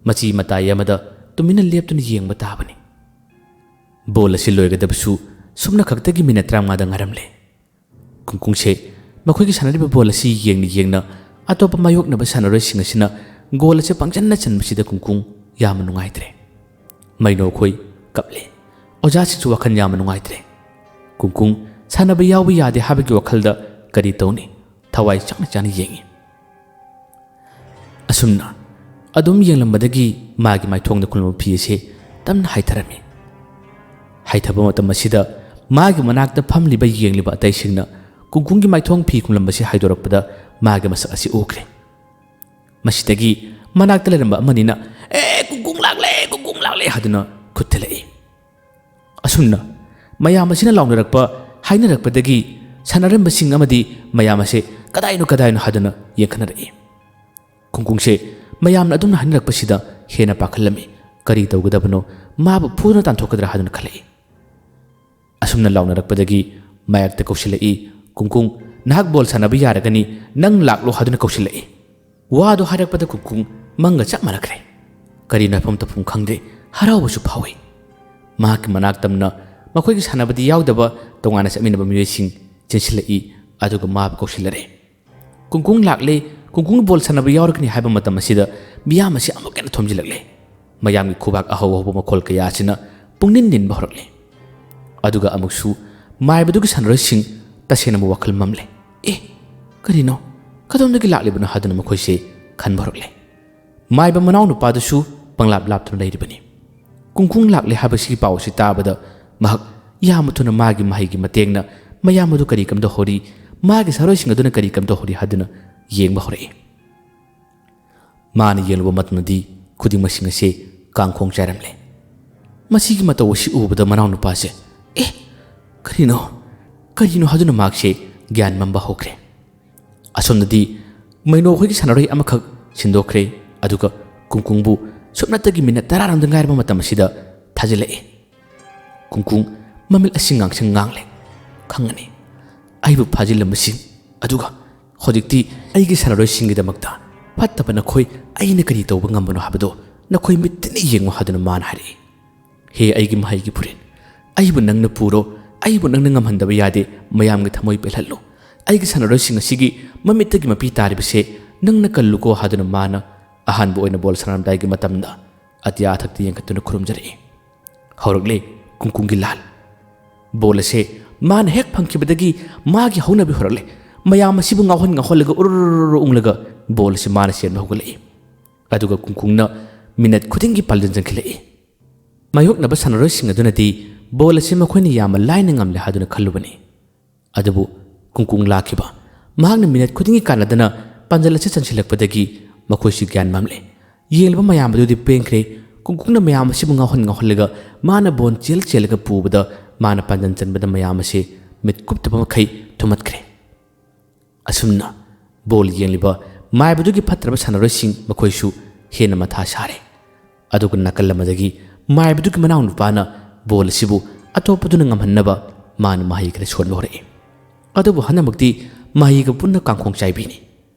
machi matai amada tumina leptuna yengba tabani bol asi loigadabasu sumna khaktagi minute 35 da ngaramle kungkung se makhoigi sanariba bol asi yengna atopa mayoknaba sanaroi singasina gol ase pangchanna chanbasida kungkung yama nungaitre maino khoi kaple oja si wakhan yama nungaitre kungkung sanaba yawba yade habagi wakhalda kari tawni thawai chana yengi asumna adum yenglambadagi magi maithongda kulma phiese tamna haitharami haithaba matam asida magi manakta phamliba yengliba ataisingna kungkungi maithong phi kumlambasi haidorakpada magi masak asi okre masidagi manakta leramba amanina kungkung lagle haduna khuthelai asumna mayam asina laungnarakpa hainarakpadagi sanaramba sing amadi mayam ase kadaino haduna yekhanari ꯈꯨꯡꯒꯨꯡꯁꯦ ꯃꯌꯥꯝꯅ ꯑꯗꯨꯝꯅ ꯍꯟꯅꯔꯛꯄꯁꯤꯗ ꯍꯦꯟꯅ ꯄꯥꯈꯠꯂꯝꯃꯤ ꯀꯔꯤ ꯇꯧꯒꯗꯕꯅꯣ ꯃꯥꯕꯨ ꯐꯨꯗꯨꯅ ꯇꯥꯟꯊꯣꯛꯀꯗ꯭ꯔꯥ ꯍꯥꯏꯗꯨꯅ ꯈꯜꯂꯛꯏ ꯑꯁꯨꯝꯅ ꯂꯥꯎꯅꯔꯛꯄꯗꯒꯤ ꯃꯥꯌꯛꯇ ꯀꯧꯁꯤꯜꯂꯛꯏ ꯀꯨꯡꯀꯨꯡ ꯅꯍꯥꯛ ꯕꯣꯜ ꯁꯥꯟꯅꯕ ꯌꯥꯔꯒꯅꯤ ꯅꯪ ꯂꯥꯛꯂꯣ ꯍꯥꯏꯗꯨꯅ ꯀꯧꯁꯤꯜꯂꯛꯏ ꯋꯥꯗꯣ ꯍꯥꯏꯔꯛꯄꯗ ꯀꯨꯡꯀꯨꯡ ꯃꯪꯒ ꯆꯞ ꯃꯥꯟꯅꯈ꯭ꯔꯦ ꯀꯔꯤꯅꯣ ꯍꯥꯏꯐꯝ ꯇꯧꯐꯝ ꯈꯪꯗꯦ ꯍꯔꯥꯎꯕꯁꯨ ꯐꯥꯎꯏ ꯃꯍꯥꯛꯀꯤ ꯃꯅꯥꯛꯇꯝꯅ ꯃꯈꯣꯏꯒꯤ ꯁꯥꯟꯅꯕꯗꯤ ꯌꯥꯎꯗꯕ ꯇꯣꯉꯥꯟꯅ ꯆꯠꯃꯤꯟꯅꯕ ꯃꯤꯑꯣꯏꯁꯤꯡ ꯆꯦꯟꯁꯤꯜꯂꯛꯏ ꯑꯗꯨꯒ ꯃꯥꯕꯨ ꯀꯧꯁꯤꯜꯂꯔꯦ ꯀꯨꯡꯀꯨꯡ ꯂꯥꯛꯂꯦ ꯀꯨꯡꯀꯨꯡ ꯕꯣꯜ ꯁꯥꯟꯅꯕ ꯌꯥꯎꯔꯒꯅꯤ ꯍꯥꯏꯕ ꯃꯇꯝ ꯑꯁꯤꯗ ꯃꯤꯌꯥꯝ ꯑꯁꯤ ꯑꯃꯨꯛ ꯍꯦꯟꯅ ꯊꯣꯝꯖꯤꯜꯂꯛꯂꯦ ꯃꯌꯥꯝꯒꯤ ꯈꯨꯕꯥꯛ ꯑꯍꯧ ꯑꯍꯧꯕ ꯃꯈꯣꯜ ꯀꯌꯥ ꯑꯁꯤꯅ ꯄꯨꯡꯅꯤꯟ ꯅꯤꯟꯕ ꯍꯧꯔꯛꯂꯦ ꯑꯗꯨꯒ ꯑꯃꯨꯛꯁꯨ ꯃꯥꯏꯕꯗꯨꯒꯤ ꯁꯥꯟꯅꯔꯣꯏꯁꯤꯡ ꯇꯁꯦꯡꯅ ꯋꯥꯈꯜ ꯃꯝꯂꯦ ꯀꯔꯤꯅꯣ ꯀꯗꯣꯝꯗꯒꯤ ꯂꯥꯛꯂꯤꯕꯅꯣ ꯍꯥꯏꯗꯨꯅ ꯃꯈꯣꯏꯁꯦ ꯈꯟꯕ ꯍꯧꯔꯛꯂꯦ ꯃꯥꯏꯕ ꯃꯅꯥꯎ ꯅꯨꯄꯥꯗꯨꯁꯨ ꯄꯪꯂꯥꯞ ꯂꯥꯞꯇꯨꯅ ꯂꯩꯔꯤꯕꯅꯤ ꯀꯨꯡꯀꯨꯡ ꯂꯥꯛꯂꯦ ꯍꯥꯏꯕꯁꯤꯒꯤ ꯄꯥꯎ ꯑꯁꯤ ꯇꯥꯕꯗ ꯃꯍꯥꯛ ꯌꯥꯝꯅ ꯊꯨꯅ ꯃꯥꯒꯤ ꯃꯍꯩꯒꯤ ꯃꯇꯦꯡꯅ ꯃꯌꯥꯝ ꯑꯗꯨ ꯀꯔꯤ ꯀꯝꯗꯧꯍꯧꯔꯤ ꯃꯥꯒꯤ ꯁꯥꯔꯣꯏꯁꯤꯡ ꯑꯗꯨꯅ ꯀꯔꯤ ꯀꯝꯗꯧꯍꯧꯔꯤ ꯍꯥꯏꯗꯨꯅ ꯌꯦꯡꯕ ꯍꯧꯔꯛꯏ ꯃꯥꯅ ꯌꯦꯡꯂꯨꯕ ꯃꯇꯝꯗꯗꯤ ꯈꯨꯗꯤꯡꯃꯛꯁꯤꯡ ꯑꯁꯤ ꯀꯥꯡꯈꯣꯡ ꯆꯥꯏꯔꯝꯂꯦ ꯃꯁꯤꯒꯤ ꯃꯇꯧ ꯑꯁꯤ ꯎꯕꯗ ꯃꯅꯥꯎ ꯅꯨꯄꯥꯁꯦ ꯀꯔꯤꯅꯣ ꯍꯥꯏꯗꯨꯅ ꯃꯍꯥꯛꯁꯦ ꯒ꯭ꯌꯥꯟ ꯃꯝꯕ ꯍꯧꯈ꯭ꯔꯦ ꯑꯁꯣꯝꯗꯗꯤ ꯃꯩꯅꯣ ꯈꯣꯏꯒꯤ ꯁꯥꯟꯅꯔꯣꯏ ꯑꯃꯈꯛ ꯁꯤꯟꯗꯣꯛꯈ꯭ꯔꯦ ꯑꯗꯨꯒ ꯀꯨꯡꯀꯨꯡꯕꯨ ꯁꯨꯞꯅꯇꯒꯤ ꯃꯤꯅꯠ 10 ꯉꯥꯏꯔꯕ ꯃꯇꯝ ꯑꯁꯤꯗ ꯊꯥꯖꯤꯜꯂꯛꯏ ꯀꯨꯡꯀꯨꯡ ꯃꯃꯤꯠ ꯑꯁꯤ ꯉꯥꯡꯁꯪ ꯉꯥꯡꯂꯦ ꯈꯪꯉꯅꯤ ꯑꯩꯕꯨ ꯐꯥꯖꯤꯜꯂꯝꯕꯁꯤꯡ ꯑꯗꯨꯒ ꯍꯧꯖꯤꯛꯇꯤ ꯑꯩꯒꯤ ꯁꯥꯟꯅꯔꯣꯏꯁꯤꯡꯒꯤꯗꯃꯛꯇ ꯐꯠꯇꯕ ꯅꯈꯣꯏ ꯑꯩꯅ ꯀꯔꯤ ꯇꯧꯕ ꯉꯝꯕꯅꯣ ꯍꯥꯏꯕꯗꯣ ꯅꯈꯣꯏ ꯃꯤꯠꯇꯅ ꯌꯦꯡꯉꯣ ꯍꯥꯏꯗꯨꯅ ꯃꯥꯅ ꯍꯥꯏꯔꯛꯏ ꯍꯦ ꯑꯩꯒꯤ ꯃꯍꯩꯒꯤ ꯐꯨꯔꯦꯟ ꯑꯩꯕꯨ ꯅꯪꯅ ꯄꯨꯔꯣ ꯑꯩꯕꯨ ꯅꯪꯅ ꯉꯝꯍꯟꯗꯕ ꯌꯥꯗꯦ ꯃꯌꯥꯝꯒꯤ ꯊꯃꯣꯏ ꯄꯦꯜꯍꯜꯂꯨ ꯑꯩꯒꯤ ꯁꯥꯟꯅꯔꯣꯏꯁꯤꯡ ꯑꯁꯤꯒꯤ ꯃꯃꯤꯠꯇꯒꯤ ꯃꯄꯤ ꯇꯥꯔꯤꯕꯁꯦ ꯅꯪꯅ ꯀꯜꯂꯨꯀꯣ ꯍꯥꯏꯗꯨꯅ ꯃꯥꯅ ꯑꯍꯥꯟꯕ ꯑꯣꯏꯅ ꯕꯣꯜ ꯁꯥꯟꯅꯔꯝꯗꯥꯏꯒꯤ ꯃꯇꯝꯗ ꯑꯇꯤꯌꯥ ꯊꯛꯇ ꯌꯦꯡꯈꯠꯇꯨꯅ ꯈꯨꯔꯨꯝꯖꯔꯛꯏ ꯍꯧꯔꯛꯂꯦ ꯀꯨꯡꯀꯨꯡꯒꯤ ꯂꯥꯜ ꯕꯣꯜ ꯑꯁꯦ ꯃꯥꯅ ꯍꯦꯛ ꯐꯪꯈꯤꯕꯗꯒꯤ ꯃꯥꯒꯤ ꯍꯧꯅꯕꯤ ꯍꯧꯔꯛꯂꯦ ꯃꯌꯥꯝ ꯑꯁꯤꯕꯨ ꯉꯥꯎꯍꯜꯂꯒ ꯎꯔꯨꯔꯨꯔꯨ ꯎꯪꯂꯒ ꯕꯣꯜ ꯑꯁꯤ ꯃꯥꯅ ꯆꯦꯟꯕ ꯍꯧꯒꯠꯂꯛꯏ ꯑꯗꯨꯒ ꯀꯨꯡꯀꯨꯡꯅ ꯃꯤꯅꯠ ꯈꯨꯗꯤꯡꯒꯤ ꯄꯥꯜꯖꯟ ꯆꯟꯈꯠꯂꯛꯏ ꯃꯥꯌꯣꯛꯅꯕ ꯁꯥꯟꯅꯔꯣꯏꯁꯤꯡ ꯑꯗꯨꯅꯗꯤ ꯕꯣꯜ ꯑꯁꯤ ꯃꯈꯣꯏꯅ ꯌꯥꯝꯅ ꯂꯥꯏꯅ ꯉꯝꯂꯦ ꯍꯥꯏꯗꯨꯅ ꯈꯜꯂꯨꯕꯅꯤ ꯑꯗꯨꯕꯨ ꯀꯨꯡꯀꯨꯡ ꯂꯥꯛꯈꯤꯕ ꯃꯍꯥꯛꯅ ꯃꯤꯅꯠ ꯈꯨꯗꯤꯡꯒꯤ ꯀꯥꯟꯅꯗꯅ ꯄꯥꯟꯖꯜ ꯑꯁꯤ ꯆꯟꯁꯤꯜꯂꯛꯄꯗꯒꯤ ꯃꯈꯣꯏꯁꯨ ꯒ꯭ꯌꯥꯟ ꯃꯝꯂꯦ ꯌꯦꯡꯂꯤꯕ ꯃꯌꯥꯝ ꯑꯗꯨꯗꯤ ꯄꯦꯟꯈ꯭ꯔꯦ ꯀꯨꯡꯀꯨꯡꯅ ꯃꯌꯥꯝ ꯑꯁꯤꯕꯨ ꯉꯥꯎꯍꯜꯂꯒ ꯃꯥꯅ ꯕꯣꯜ ꯆꯦꯜꯂꯒ ꯄꯨꯕꯗ ꯃꯥꯅ ꯄꯥꯟꯖꯟ ꯆꯟꯕꯗ ꯃꯌꯥꯝ ꯑꯁꯤ ꯃꯤꯠ ꯀꯨꯞꯇꯕ ꯃꯈꯩ ꯊꯨꯝꯍꯠꯈ꯭ꯔꯦ ꯑꯁꯨꯝꯅ ꯕꯣꯜ ꯌꯦꯡꯂꯤꯕ ꯃꯥꯏꯕꯗꯨꯒꯤ ꯐꯠꯇ꯭ꯔꯕ ꯁꯥꯟꯅꯔꯣꯏꯁꯤꯡ ꯃꯈꯣꯏꯁꯨ ꯍꯦꯟꯅ ꯃꯊꯥ ꯁꯥꯔꯦ ꯑꯗꯨꯒ ꯅꯥꯀꯜ ꯑꯃꯗꯒꯤ ꯃꯥꯏꯕꯗꯨꯒꯤ ꯃꯅꯥꯎ ꯅꯨꯄꯥꯅ ꯕꯣꯜ ꯑꯁꯤꯕꯨ ꯑꯇꯣꯞꯄꯗꯨꯅ ꯉꯝꯍꯟꯅꯕ ꯃꯥꯅ ꯃꯍꯩ ꯈꯔ ꯁꯣꯟꯕ ꯍꯧꯔꯛꯏ ꯑꯗꯨꯕꯨ ꯍꯟꯗꯛꯃꯛꯇꯤ ꯃꯍꯩꯒ ꯄꯨꯟꯅ ꯀꯥꯡꯈꯣꯡ ꯆꯥꯏꯕꯤꯅꯤ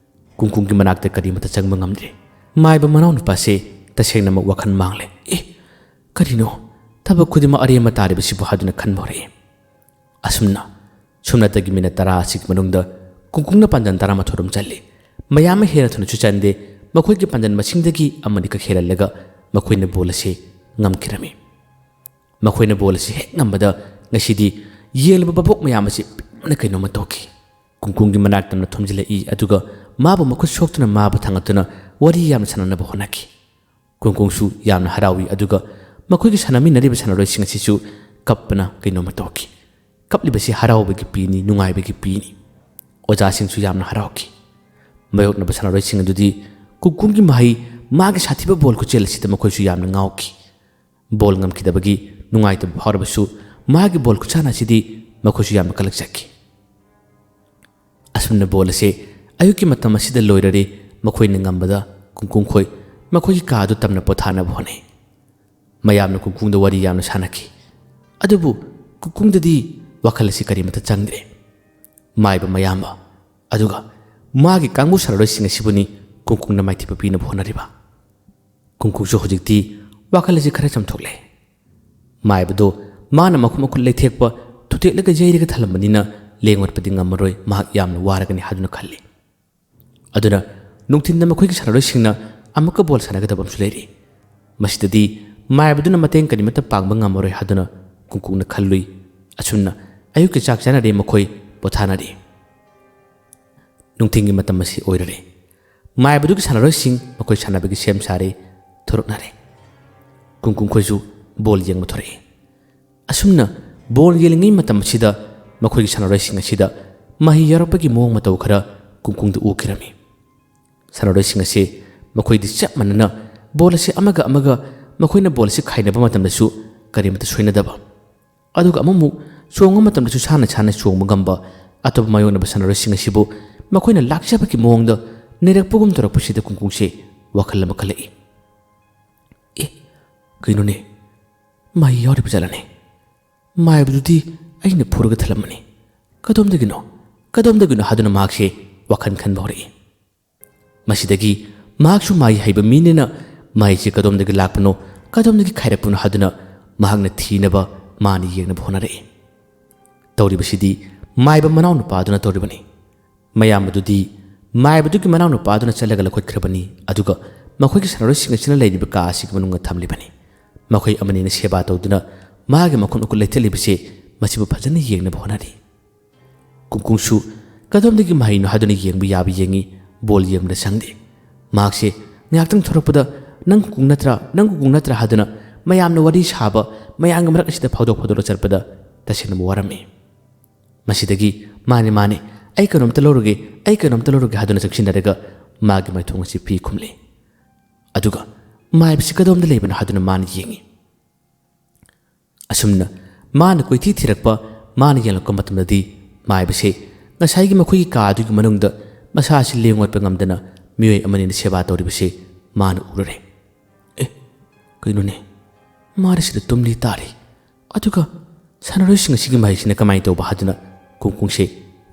ꯀꯨꯡꯀꯨꯡꯒꯤ ꯃꯅꯥꯛꯇ ꯀꯔꯤꯃꯠꯇ ꯆꯪꯕ ꯉꯝꯗ꯭ꯔꯦ ꯃꯥꯏꯕ ꯃꯅꯥꯎ ꯅꯨꯄꯥꯁꯦ ꯇꯁꯦꯡꯅꯃꯛ ꯋꯥꯈꯜ ꯃꯥꯡꯂꯦ ꯀꯔꯤꯅꯣ ꯊꯕꯛ ꯈꯨꯗꯤꯡꯃꯛ ꯑꯔꯦꯝꯕ ꯇꯥꯔꯤꯕꯁꯤꯕꯨ ꯍꯥꯏꯗꯨꯅ ꯈꯟꯕ ꯍꯧꯔꯛꯏ ꯑꯁꯨꯝꯅ ꯁꯨꯝꯅꯇꯒꯤ ꯃꯤꯅꯠ 10 ꯑꯁꯤꯒꯤ ꯃꯅꯨꯡꯗ ꯀꯨꯡꯀꯨꯡꯅ ꯄꯥꯟꯖꯟ 12 ꯆꯜꯂꯤ ꯃꯌꯥꯝ ꯑꯃ ꯍꯦꯟꯅ ꯊꯨꯅꯁꯨ ꯆꯟꯗꯦ ꯃꯈꯣꯏꯒꯤ ꯄꯥꯟꯖꯟ ꯃꯁꯤꯡꯗꯒꯤ ꯑꯃꯅꯤꯈꯛ ꯍꯦꯜꯍꯜꯂꯒ ꯃꯈꯣꯏꯅ ꯕꯣꯜ ꯑꯁꯤ ꯉꯝꯈꯤꯔꯝꯃꯤ ꯃꯈꯣꯏꯅ ꯕꯣꯜ ꯑꯁꯤ ꯍꯦꯛ ꯉꯝꯕꯗ ꯉꯁꯤꯗꯤ ꯌꯦꯡꯂꯤꯕ ꯕꯕꯣꯛ ꯃꯌꯥꯝ ꯑꯁꯤ ꯄꯨꯟꯅ ꯀꯩꯅꯣꯝꯃ ꯇꯧꯈꯤ ꯀꯨꯡꯀꯨꯡꯒꯤ ꯃꯅꯥꯛꯇꯝꯅ ꯊꯣꯝꯖꯤꯜꯂꯛꯏ ꯑꯗꯨꯒ ꯃꯥꯕꯨ ꯃꯈꯨꯠ ꯁꯣꯛꯇꯨꯅ ꯃꯥꯕꯨ ꯊꯥꯡꯒꯠꯇꯨꯅ ꯋꯥꯔꯤ ꯌꯥꯝꯅ ꯁꯥꯟꯅꯅꯕ ꯍꯣꯠꯅꯈꯤ ꯀꯨꯡꯀꯨꯡꯁꯨ ꯌꯥꯝꯅ ꯍꯔꯥꯎꯏ ꯑꯗꯨꯒ ꯃꯈꯣꯏꯒꯤ ꯁꯥꯟꯅꯃꯤꯟꯅꯔꯤꯕ ꯁꯥꯟꯅꯔꯣꯏꯁꯤꯡ ꯑꯁꯤꯁꯨ ꯀꯞꯄꯅ ꯀꯩꯅꯣꯝꯃ ꯇꯧꯈꯤ ꯀꯞꯂꯤꯕꯁꯤ ꯍꯔꯥꯎꯕꯒꯤ ꯄꯤꯅꯤ ꯅꯨꯡꯉꯥꯏꯕꯒꯤ ꯄꯤꯅꯤ ꯑꯣꯖꯥꯁꯤꯡꯁꯨ ꯌꯥꯝꯅ ꯍꯔꯥꯎꯈꯤ ꯃꯥꯌꯣꯛꯅꯕ ꯁꯥꯟꯅꯔꯣꯏꯁꯤꯡ ꯑꯗꯨꯗꯤ ꯀꯨꯡꯀꯨꯡꯒꯤ ꯃꯍꯩ ꯃꯥꯒꯤ ꯁꯥꯊꯤꯕ ꯕꯣꯜ ꯈꯨꯆꯦꯜ ꯑꯁꯤꯗ ꯃꯈꯣꯏꯁꯨ ꯌꯥꯝꯅ ꯉꯥꯎꯈꯤ ꯕꯣꯜ ꯉꯝꯈꯤꯗꯕꯒꯤ ꯅꯨꯡꯉꯥꯏꯇꯕ ꯐꯥꯎꯔꯕꯁꯨ ꯃꯥꯒꯤ ꯕꯣꯜ ꯈꯨꯁꯥꯟꯅ ꯑꯁꯤꯗꯤ ꯃꯈꯣꯏꯁꯨ ꯌꯥꯝꯅ ꯀꯂꯛꯆꯈꯤ ꯑꯁꯨꯝꯅ ꯕꯣꯜ ꯑꯁꯤ ꯑꯌꯨꯛꯀꯤ ꯃꯇꯝ ꯑꯁꯤꯗ ꯂꯣꯏꯔꯔꯦ ꯃꯈꯣꯏꯅ ꯉꯝꯕꯗ ꯀꯨꯡꯀꯨꯡ ꯈꯣꯏ ꯃꯈꯣꯏꯒꯤ ꯀꯥꯗꯨ ꯇꯝꯅ ꯄꯣꯊꯥꯅꯕ ꯍꯣꯠꯅꯩ ꯃꯌꯥꯝꯅ ꯀꯨꯡꯀꯨꯡꯗ ꯋꯥꯔꯤ ꯌꯥꯝꯅ ꯁꯥꯟꯅꯈꯤ ꯑꯗꯨꯕꯨ ꯀꯨꯡꯀꯨꯡꯗꯗꯤ ꯋꯥꯈꯜ ꯑꯁꯤ ꯀꯔꯤꯃꯠꯇ ꯆꯪꯗ꯭ꯔꯦ ꯃꯥꯏꯕ ꯃꯌꯥꯝꯕ ꯑꯗꯨꯒ ꯃꯥꯒꯤ ꯀꯥꯡꯕꯨ ꯁꯥꯟꯅꯔꯣꯏꯁꯤꯡ ꯑꯁꯤꯕꯨꯅꯤ ꯀꯨꯡꯀꯨꯡꯅ ꯃꯥꯏꯊꯤꯕ ꯄꯤꯅꯕ ꯍꯣꯠꯅꯔꯤꯕ ꯀꯨꯡꯀꯨꯡꯁꯨ ꯍꯧꯖꯤꯛꯇꯤ ꯋꯥꯈꯜ ꯑꯁꯤ ꯈꯔ ꯆꯝꯊꯣꯛꯂꯦ ꯃꯥꯏꯕꯗꯣ ꯃꯥꯅ ꯃꯈꯨꯠ ꯂꯩꯊꯦꯛꯄ ꯊꯨꯇꯦꯛꯂꯒ ꯌꯩꯔꯒ ꯊꯜꯂꯝꯕꯅꯤꯅ ꯂꯦꯡꯋꯠꯄꯗꯤ ꯉꯝꯃꯔꯣꯏ ꯃꯍꯥꯛ ꯌꯥꯝꯅ ꯋꯥꯔꯒꯅꯤ ꯍꯥꯏꯗꯨꯅ ꯈꯜꯂꯤ ꯑꯗꯨꯅ ꯅꯨꯡꯊꯤꯟꯗ ꯃꯈꯣꯏꯒꯤ ꯁꯥꯟꯅꯔꯣꯏꯁꯤꯡꯅ ꯑꯃꯨꯛꯀ ꯕꯣꯜ ꯁꯥꯟꯅꯒꯗꯕ ꯑꯃꯁꯨ ꯂꯩꯔꯤ ꯃꯁꯤꯗꯗꯤ ꯃꯥꯏꯕꯗꯨꯅ ꯃꯇꯦꯡ ꯀꯔꯤꯃꯠꯇ ꯄꯥꯡꯕ ꯉꯝꯃꯔꯣꯏ ꯍꯥꯏꯗꯨꯅ ꯀꯨꯡꯀꯨꯡꯅ ꯈꯜꯂꯨꯏ ꯑꯁꯨꯝꯅ ꯑꯌꯨꯛꯀꯤ ꯆꯥꯛ ꯆꯥꯅꯔꯦ ꯃꯈꯣꯏ ꯄꯣꯊꯥꯅꯔꯤ ꯅꯨꯡꯊꯤꯟꯒꯤ ꯃꯇꯝ ꯑꯁꯤ ꯑꯣꯏꯔꯔꯦ ꯃꯥꯏꯕꯗꯨꯒꯤ ꯁꯥꯟꯅꯔꯣꯏꯁꯤꯡ ꯃꯈꯣꯏ ꯁꯥꯟꯅꯕꯒꯤ ꯁꯦꯝ ꯁꯥꯔꯦ ꯊꯣꯔꯛꯅꯔꯦ ꯀꯨꯡꯀꯨꯡ ꯈꯣꯏꯁꯨ ꯕꯣꯜ ꯌꯦꯡꯕ ꯊꯣꯔꯛꯏ ꯑꯁꯨꯝꯅ ꯕꯣꯜ ꯌꯦꯡꯂꯤꯉꯩ ꯃꯇꯝ ꯑꯁꯤꯗ ꯃꯈꯣꯏꯒꯤ ꯁꯥꯟꯅꯔꯣꯏꯁꯤꯡ ꯑꯁꯤꯗ ꯃꯍꯩ ꯌꯥꯎꯔꯛꯄꯒꯤ ꯃꯑꯣꯡ ꯃꯇꯧ ꯈꯔ ꯀꯨꯡꯀꯨꯡꯗ ꯎꯈꯤꯔꯝꯃꯤ ꯁꯥꯟꯅꯔꯣꯏꯁꯤꯡ ꯑꯁꯤ ꯃꯈꯣꯏꯗꯤ ꯆꯞ ꯃꯥꯟꯅꯅ ꯕꯣꯜ ꯑꯁꯤ ꯑꯃꯒ ꯃꯈꯣꯏꯅ ꯕꯣꯜ ꯑꯁꯤ ꯈꯥꯏꯅꯕ ꯃꯇꯝꯗꯁꯨ ꯀꯔꯤꯃꯠꯇ ꯁꯣꯏꯅꯗꯕ ꯑꯗꯨꯒ ꯑꯃꯨꯛ ꯆꯣꯡꯕ ꯃꯇꯝꯗꯁꯨ ꯁꯥꯟꯅ ꯆꯣꯡꯕ ꯉꯝꯕ ꯑꯇꯣꯞꯄ ꯃꯥꯌꯣꯛꯅꯕ ꯁꯥꯟꯅꯔꯣꯏꯁꯤꯡ ꯑꯁꯤꯕꯨ ꯃꯈꯣꯏꯅ ꯂꯥꯛꯆꯕꯒꯤ ꯃꯑꯣꯡꯗ ꯅꯩꯔꯛꯄꯒꯨꯝ ꯇꯧꯔꯛꯄꯁꯤꯗ ꯀꯨꯡꯀꯨꯡꯁꯦ ꯋꯥꯈꯜ ꯑꯃ ꯈꯜꯂꯛꯏ꯫ ꯀꯩꯅꯣꯅꯦ, ꯃꯥꯏ ꯌꯥꯎꯔꯤꯕ ꯖꯥꯠꯂꯅꯦ? ꯃꯥꯏꯕꯗꯨꯗꯤ ꯑꯩꯅ ꯐꯨꯔꯒ ꯊꯜꯂꯝꯕꯅꯤ꯫ ꯀꯗꯣꯝꯗꯒꯤꯅꯣ ꯍꯥꯏꯗꯨꯅ ꯃꯍꯥꯛꯁꯦ ꯋꯥꯈꯜ ꯈꯟꯕ ꯍꯧꯔꯛꯏ꯫ ꯃꯁꯤꯗꯒꯤ ꯃꯍꯥꯛꯁꯨ ꯃꯥꯏ ꯍꯩꯕ ꯃꯤꯅꯤꯅ ꯃꯥꯏꯁꯦ ꯀꯗꯣꯝꯗꯒꯤ ꯂꯥꯛꯄꯅꯣ, ꯀꯗꯣꯝꯗꯒꯤ ꯈꯥꯏꯔꯛꯄꯅꯣ ꯍꯥꯏꯗꯨꯅ ꯃꯍꯥꯛꯅ ꯊꯤꯅꯕ ꯃꯥꯅ ꯌꯦꯡꯅꯕ ꯍꯣꯠꯅꯔꯛꯏ꯫ ꯇꯧꯔꯤꯕꯁꯤꯗꯤ ꯃꯥꯏꯕ ꯃꯅꯥꯎ ꯅꯨꯄꯥꯗꯨꯅ ꯇꯧꯔꯤꯕꯅꯤ꯫ ꯃꯌꯥꯝ ꯑꯗꯨꯗꯤ ꯃꯥꯏꯕꯗꯨꯒꯤ ꯃꯅꯥꯎ ꯅꯨꯄꯥꯗꯨꯅ ꯆꯠꯂꯒ ꯂꯧꯈꯠꯈ꯭ꯔꯕꯅꯤ, ꯑꯗꯨꯒ ꯃꯈꯣꯏꯒꯤ ꯁꯥꯟꯅꯔꯣꯏꯁꯤꯡ ꯑꯁꯤꯅ ꯂꯩꯔꯤꯕ ꯀꯥ ꯑꯁꯤꯒꯤ ꯃꯅꯨꯡꯗ ꯊꯝꯂꯤꯕꯅꯤ꯫ ꯃꯈꯣꯏ ꯑꯃꯅꯤꯅ ꯁꯦꯕꯥ ꯇꯧꯗꯨꯅ ꯃꯥꯒꯤ ꯃꯈꯨꯠ ꯃꯈꯨꯠ ꯂꯩꯊꯠꯂꯤꯕꯁꯦ ꯃꯁꯤꯕꯨ ꯐꯖꯅ ꯌꯦꯡꯅꯕ ꯍꯣꯠꯅꯔꯤ꯫ ꯀꯨꯡꯀꯨꯡꯁꯨ ꯀꯗꯣꯝꯗꯒꯤ ꯃꯍꯩꯅꯣ ꯍꯥꯏꯗꯨꯅ ꯌꯦꯡꯕ ꯌꯥꯕ ꯌꯦꯡꯉꯤ, ꯕꯣꯜ ꯌꯦꯡꯕꯗ ꯆꯪꯗꯦ꯫ ꯃꯍꯥꯛꯁꯦ ꯉꯥꯏꯍꯥꯛꯇꯪ ꯊꯣꯔꯛꯄꯗ ꯅꯪ ꯀꯨꯡꯀꯨꯡ ꯅꯠꯇ꯭ꯔꯥ ꯍꯥꯏꯗꯨꯅ ꯃꯌꯥꯝꯅ ꯋꯥꯔꯤ ꯁꯥꯕ, ꯃꯌꯥꯝꯒꯤ ꯃꯔꯛ ꯑꯁꯤꯗ ꯐꯥꯎꯗꯣꯛꯅ ꯆꯠꯄꯗ ꯇꯁꯦꯡꯅ ꯋꯥꯔꯝꯃꯤ꯫ ꯃꯁꯤꯗꯒꯤ ꯃꯥꯅꯦ ꯑꯩ ꯀꯩꯅꯣꯝꯇ ꯂꯧꯔꯨꯒꯦ ꯍꯥꯏꯗꯨꯅ ꯆꯪꯁꯤꯟꯅꯔꯒ ꯃꯥꯒꯤ ꯃꯥꯏꯊꯣꯡ ꯑꯁꯤ ꯐꯤ ꯈꯨꯝꯂꯤ꯫ ꯑꯗꯨꯒ ꯃꯥꯏꯕꯁꯤ ꯀꯗꯣꯝꯗ ꯂꯩꯕꯅꯣ ꯍꯥꯏꯗꯨꯅ ꯃꯥꯅ ꯌꯦꯡꯉꯤ꯫ ꯑꯁꯨꯝꯅ ꯃꯥꯅ ꯀꯣꯏꯊꯤ ꯊꯤꯔꯛꯄ, ꯃꯥꯅ ꯌꯦꯡꯂꯛꯄ ꯃꯇꯝꯗꯗꯤ ꯃꯥꯏꯕꯁꯦ ꯉꯁꯥꯏꯒꯤ ꯃꯈꯣꯏꯒꯤ ꯀꯥ ꯑꯗꯨꯒꯤ ꯃꯅꯨꯡꯗ ꯃꯁꯥꯁꯤ ꯂꯦꯡ-ꯑꯣꯠꯄ ꯉꯝꯗꯅ ꯃꯤꯑꯣꯏ ꯑꯃꯅꯤꯅ ꯁꯦꯕꯥ ꯇꯧꯔꯤꯕꯁꯦ ꯃꯥꯅ ꯎꯔꯨꯔꯦ꯫ ꯀꯩꯅꯣꯅꯦ, ꯃꯥꯅ ꯁꯤꯗ ꯇꯨꯝꯂꯤ ꯇꯥꯔꯤ, ꯑꯗꯨꯒ ꯁꯥꯟꯅꯔꯣꯏꯁꯤꯡ ꯑꯁꯤꯒꯤ ꯃꯍꯩꯁꯤꯅ ꯀꯃꯥꯏꯅ ꯇꯧꯕ ꯍꯥꯏꯗꯨꯅ ꯀꯨꯡꯀꯨꯡꯁꯦ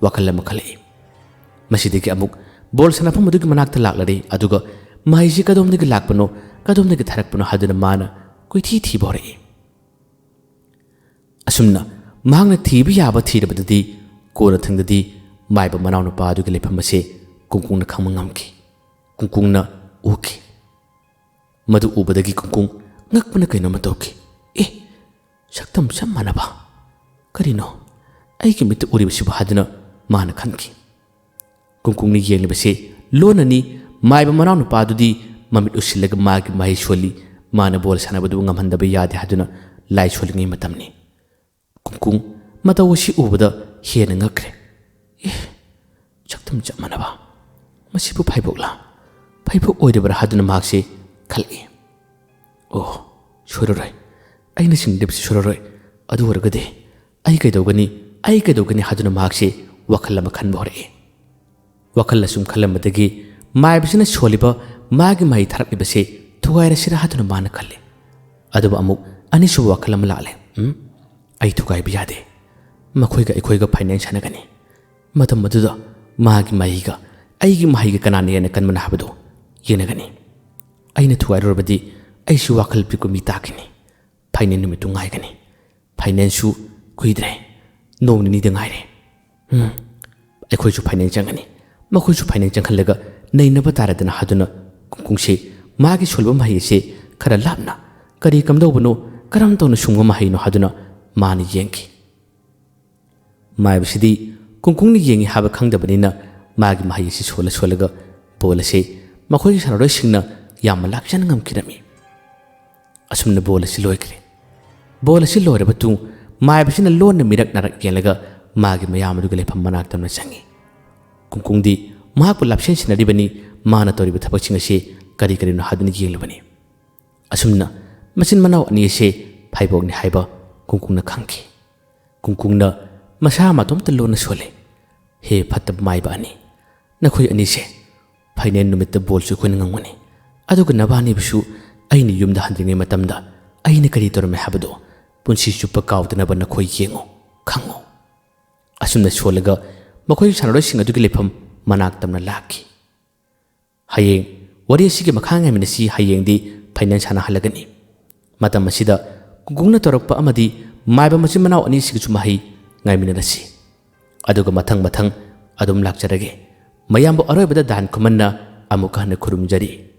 ꯋꯥꯈꯜ ꯑꯃ ꯈꯜꯂꯛꯏ꯫ ꯃꯁꯤꯗꯒꯤ ꯑꯃꯨꯛ ꯕꯣꯜ ꯁꯥꯟꯅꯐꯝ ꯑꯗꯨꯒꯤ ꯃꯅꯥꯛꯇ ꯂꯥꯛꯂꯔꯦ, ꯑꯗꯨꯒ ꯃꯍꯩꯁꯤ ꯀꯗꯣꯝꯗꯒꯤ ꯂꯥꯛꯄꯅꯣ, ꯀꯗꯣꯝꯗꯒꯤ ꯊꯥꯔꯛꯄꯅꯣ ꯍꯥꯏꯗꯨꯅ ꯃꯥꯅ ꯀꯣꯏꯊꯤ ꯊꯤꯕ ꯍꯧꯔꯛꯏ꯫ ꯑꯁꯨꯝꯅ ꯃꯍꯥꯛꯅ ꯊꯤꯕ ꯌꯥꯕ ꯊꯤꯔꯕꯗꯗꯤ ꯀꯣꯟꯅꯊꯪꯗꯗꯤ ꯃꯥꯏꯕ ꯃꯅꯥꯎ ꯅꯨꯄꯥ ꯑꯗꯨꯒꯤ ꯂꯩꯐꯝ ꯑꯁꯦ ꯀꯨꯡꯀꯨꯡꯅ ꯈꯪꯕ ꯉꯝꯈꯤ꯫ ꯀꯨꯡꯀꯨꯡꯅ ꯎꯈꯤ꯫ ꯃꯗꯨ ꯎꯕꯗꯒꯤ ꯀꯨꯡꯀꯨꯡ ꯉꯛꯄꯅ ꯀꯩꯅꯣꯝꯃ ꯇꯧꯈꯤ꯫ ꯁꯛꯇꯝ ꯆꯞ ꯃꯥꯟꯅꯕ, ꯀꯔꯤꯅꯣ ꯑꯩꯒꯤ ꯃꯤꯠꯇ ꯎꯔꯤꯕꯁꯤꯕꯨ ꯍꯥꯏꯗꯨꯅ ꯃꯥꯅ ꯈꯟꯈꯤ꯫ ꯀꯨꯡꯀꯨꯡꯅ ꯌꯦꯡꯂꯤꯕꯁꯦ ꯂꯣꯟꯅꯅꯤ꯫ ꯃꯥꯏꯕ ꯃꯅꯥꯎ ꯅꯨꯄꯥꯗꯨꯗꯤ ꯃꯃꯤꯠ ꯎꯁꯤꯜꯂꯒ ꯃꯥꯒꯤ ꯃꯍꯩ ꯁꯣꯜꯂꯤ, ꯃꯥꯅ ꯕꯣꯜ ꯁꯥꯟꯅꯕꯗꯨ ꯉꯝꯍꯟꯗꯕ ꯌꯥꯗꯦ ꯍꯥꯏꯗꯨꯅ ꯂꯥꯏ ꯁꯣꯜꯂꯤꯉꯩ ꯃꯇꯝꯅꯤ꯫ ꯀꯨꯡꯀꯨꯡ ꯃꯇꯧ ꯑꯁꯤ ꯎꯕꯗ ꯍꯦꯟꯅ ꯉꯛꯈ꯭ꯔꯦ꯫ ꯁꯛꯇꯝ ꯆꯞ ꯃꯥꯟꯅꯕ, ꯃꯁꯤꯕꯨ ꯐꯥꯏꯕꯣꯛꯂꯥ, ꯐꯥꯏꯕꯣꯛ ꯑꯣꯏꯔꯕ꯭ꯔꯥ ꯍꯥꯏꯗꯨꯅ ꯃꯍꯥꯛꯁꯦ ꯈꯜꯂꯛꯏ꯫ ꯁꯣꯏꯔꯔꯣꯏ, ꯑꯩꯅ ꯆꯤꯡꯅꯔꯤꯕꯁꯤ ꯁꯣꯏꯔꯔꯣꯏ꯫ ꯑꯗꯨ ꯑꯣꯏꯔꯒꯗꯤ ꯑꯩ ꯀꯩꯗꯧꯒꯅꯤ ꯍꯥꯏꯗꯨꯅ ꯃꯍꯥꯛꯁꯦ ꯋꯥꯈꯜ ꯑꯃ ꯈꯟꯕ ꯍꯧꯔꯛꯏ꯫ ꯋꯥꯈꯜ ꯑꯁꯨꯝ ꯈꯜꯂꯝꯕꯗꯒꯤ ꯃꯥꯏꯕꯁꯤꯅ ꯁꯣꯜꯂꯤꯕ ꯃꯥꯒꯤ ꯃꯍꯩ ꯊꯥꯔꯛꯂꯤꯕꯁꯦ ꯊꯨꯒꯥꯏꯔꯁꯤꯔꯥ ꯍꯥꯏꯗꯨꯅ ꯃꯥꯅ ꯈꯜꯂꯤ꯫ ꯑꯗꯨꯕꯨ ꯑꯃꯨꯛ ꯑꯅꯤꯁꯨꯕ ꯋꯥꯈꯜ ꯑꯃ ꯂꯥꯛꯂꯦ꯫ ꯑꯩ ꯊꯨꯒꯥꯏꯕ ꯌꯥꯗꯦ, ꯃꯈꯣꯏꯒ ꯑꯩꯈꯣꯏꯒ ꯐꯥꯏꯅꯦꯜ ꯁꯥꯟꯅꯒꯅꯤ꯫ ꯃꯇꯝ ꯑꯗꯨꯗ ꯃꯥꯒꯤ ꯃꯍꯩꯒ ꯑꯩꯒꯤ ꯃꯍꯩꯒ ꯀꯅꯥꯅ ꯍꯦꯟꯅ ꯀꯟꯕꯅ ꯍꯥꯏꯕꯗꯨ ꯌꯦꯡꯅꯒꯅꯤ꯫ ꯑꯩꯅ ꯊꯨꯒꯥꯏꯔꯨꯔꯕꯗꯤ ꯑꯩꯁꯨ ꯋꯥꯈꯜ ꯄꯤꯛꯄ ꯃꯤ ꯇꯥꯈꯤꯅꯤ꯫ ꯐꯥꯏꯅꯦꯜ ꯅꯨꯃꯤꯠꯇꯨ ꯉꯥꯏꯒꯅꯤ꯫ ꯐꯥꯏꯅꯦꯜꯁꯨ ꯀꯨꯏꯗ꯭ꯔꯦ, ꯅꯣꯡ ꯅꯤꯅꯤꯗ ꯉꯥꯏꯔꯦ꯫ ꯑꯩꯈꯣꯏꯁꯨ ꯐꯥꯏꯅꯦꯜ ꯆꯪꯒꯅꯤ, ꯃꯈꯣꯏꯁꯨ ꯐꯥꯏꯅꯦꯜ ꯆꯪꯍꯜꯂꯒ ꯅꯩꯅꯕ ꯇꯥꯔꯗꯅ ꯍꯥꯏꯗꯨꯅ ꯀꯨꯡꯀꯨꯡꯁꯦ ꯃꯥꯒꯤ ꯁꯣꯜꯕ ꯃꯍꯩ ꯑꯁꯤ ꯈꯔ ꯂꯥꯞꯅ ꯀꯔꯤ ꯀꯝꯗꯧꯕꯅꯣ, ꯀꯔꯝ ꯇꯧꯅ ꯁꯨꯡꯕ ꯃꯍꯩꯅꯣ ꯍꯥꯏꯗꯨꯅ ꯃꯥꯅ ꯌꯦꯡꯈꯤ꯫ ꯃꯥꯏꯕꯁꯤꯗꯤ ꯀꯨꯡꯀꯨꯡꯅ ꯌꯦꯡꯉꯤ ꯍꯥꯏꯕ ꯈꯪꯗꯕꯅꯤꯅ ꯃꯥꯒꯤ ꯃꯍꯩ ꯑꯁꯤ ꯁꯣꯜꯂꯒ ꯕꯣꯜ ꯑꯁꯤ ꯃꯈꯣꯏꯒꯤ ꯁꯥꯟꯅꯔꯣꯏꯁꯤꯡꯅ ꯌꯥꯝꯅ ꯂꯥꯛꯆꯅ ꯉꯝꯈꯤꯔꯝꯃꯤ꯫ ꯑꯁꯨꯝꯅ ꯕꯣꯜ ꯑꯁꯤ ꯂꯣꯏꯈ꯭ꯔꯦ꯫ ꯕꯣꯜ ꯑꯁꯤ ꯂꯣꯏꯔꯕ ꯃꯇꯨꯡ ꯃꯥꯏꯕꯁꯤꯅ ꯂꯣꯟꯅ ꯃꯤꯔꯛ ꯅꯥꯔꯛ ꯌꯦꯡꯂꯒ ꯃꯥꯒꯤ ꯃꯌꯥꯝ ꯑꯗꯨꯒꯤ ꯂꯩꯐꯝ ꯃꯅꯥꯛꯇ ꯆꯪꯉꯤ꯫ ꯀꯨꯡꯀꯨꯡꯗꯤ ꯃꯍꯥꯛꯄꯨ ꯂꯥꯞꯁꯦꯟꯁꯤꯟꯅꯔꯤꯕꯅꯤ, ꯃꯥꯅ ꯇꯧꯔꯤꯕ ꯊꯕꯛꯁꯤꯡ ꯑꯁꯤ ꯀꯔꯤꯅꯣ ꯍꯥꯏꯗꯨꯅ ꯌꯦꯡꯂꯤꯕꯅꯤ꯫ ꯑꯁꯨꯝꯅ ꯃꯆꯤꯟ ꯃꯅꯥꯎ ꯑꯅꯤ ꯑꯁꯤ ꯐꯥꯏꯕꯣꯛꯅꯤ ꯍꯥꯏꯕ ꯀꯨꯡꯀꯨꯡꯅ ꯈꯪꯈꯤ꯫ ꯀꯨꯡꯀꯨꯡꯅ ꯃꯁꯥ ꯃꯇꯣꯝꯇ ꯂꯣꯟꯅ ꯁꯣꯜꯂꯤ꯫ ꯍꯦ ꯐꯠꯇꯕ ꯃꯥꯏꯕ ꯑꯅꯤ, ꯅꯈꯣꯏ ꯑꯅꯤꯁꯦ ꯐꯥꯏꯅꯦꯜ ꯅꯨꯃꯤꯠꯇ ꯕꯣꯜꯁꯨ ꯑꯩꯈꯣꯏꯅ ꯉꯝꯒꯅꯤ, ꯑꯗꯨꯒ ꯅꯕꯥꯅꯤꯕꯨꯁꯨ ꯑꯩꯅ ꯌꯨꯝꯗ ꯍꯟꯗ꯭ꯔꯤꯉꯩ ꯃꯇꯝꯗ ꯑꯩꯅ ꯀꯔꯤ ꯇꯧꯔꯝꯃꯦ ꯍꯥꯏꯕꯗꯣ ꯄꯨꯟꯁꯤ ꯆꯨꯞꯄ ꯀꯥꯎꯗꯅꯕ ꯅꯈꯣꯏ ꯌꯦꯡꯉꯨ, ꯈꯪꯉꯨ꯫ ꯑꯁꯨꯝꯅ ꯁꯣꯜꯂꯒ ꯃꯈꯣꯏꯒꯤ ꯁꯥꯟꯅꯔꯣꯏꯁꯤꯡ ꯑꯗꯨꯒꯤ ꯂꯩꯐꯝ ꯃꯅꯥꯛꯇ ꯂꯥꯛꯈꯤ꯫ ꯍꯌꯦꯡ ꯋꯥꯔꯤ ꯑꯁꯤꯒꯤ ꯃꯈꯥ ꯉꯥꯏꯃꯤꯟꯅꯁꯤ꯫ ꯍꯌꯦꯡꯗꯤ ꯐꯥꯏꯅꯦꯜ ꯁꯥꯟꯅꯍꯜꯂꯒꯅꯤ꯫ ꯃꯇꯝ ꯑꯁꯤꯗ ꯀꯨꯡꯀꯨꯡꯅ ꯇꯧꯔꯛꯄ ꯑꯃꯗꯤ ꯃꯥꯏꯕ ꯃꯆꯤꯟ ꯃꯅꯥꯎ ꯑꯅꯤꯁꯤꯒꯤꯁꯨ ꯃꯍꯩ ꯉꯥꯏꯃꯤꯟꯅꯔꯁꯤ꯫ ꯑꯗꯨꯒ ꯃꯊꯪ ꯑꯗꯨꯝ ꯂꯥꯛꯆꯔꯒꯦ꯫ ꯃꯌꯥꯝꯕꯨ ꯑꯔꯣꯏꯕꯗ ꯗꯥꯟ ꯈꯨꯃꯟꯅ ꯑꯃꯨꯛ ꯍꯟꯅ ꯈꯨꯔꯨꯝꯖꯔꯤ꯫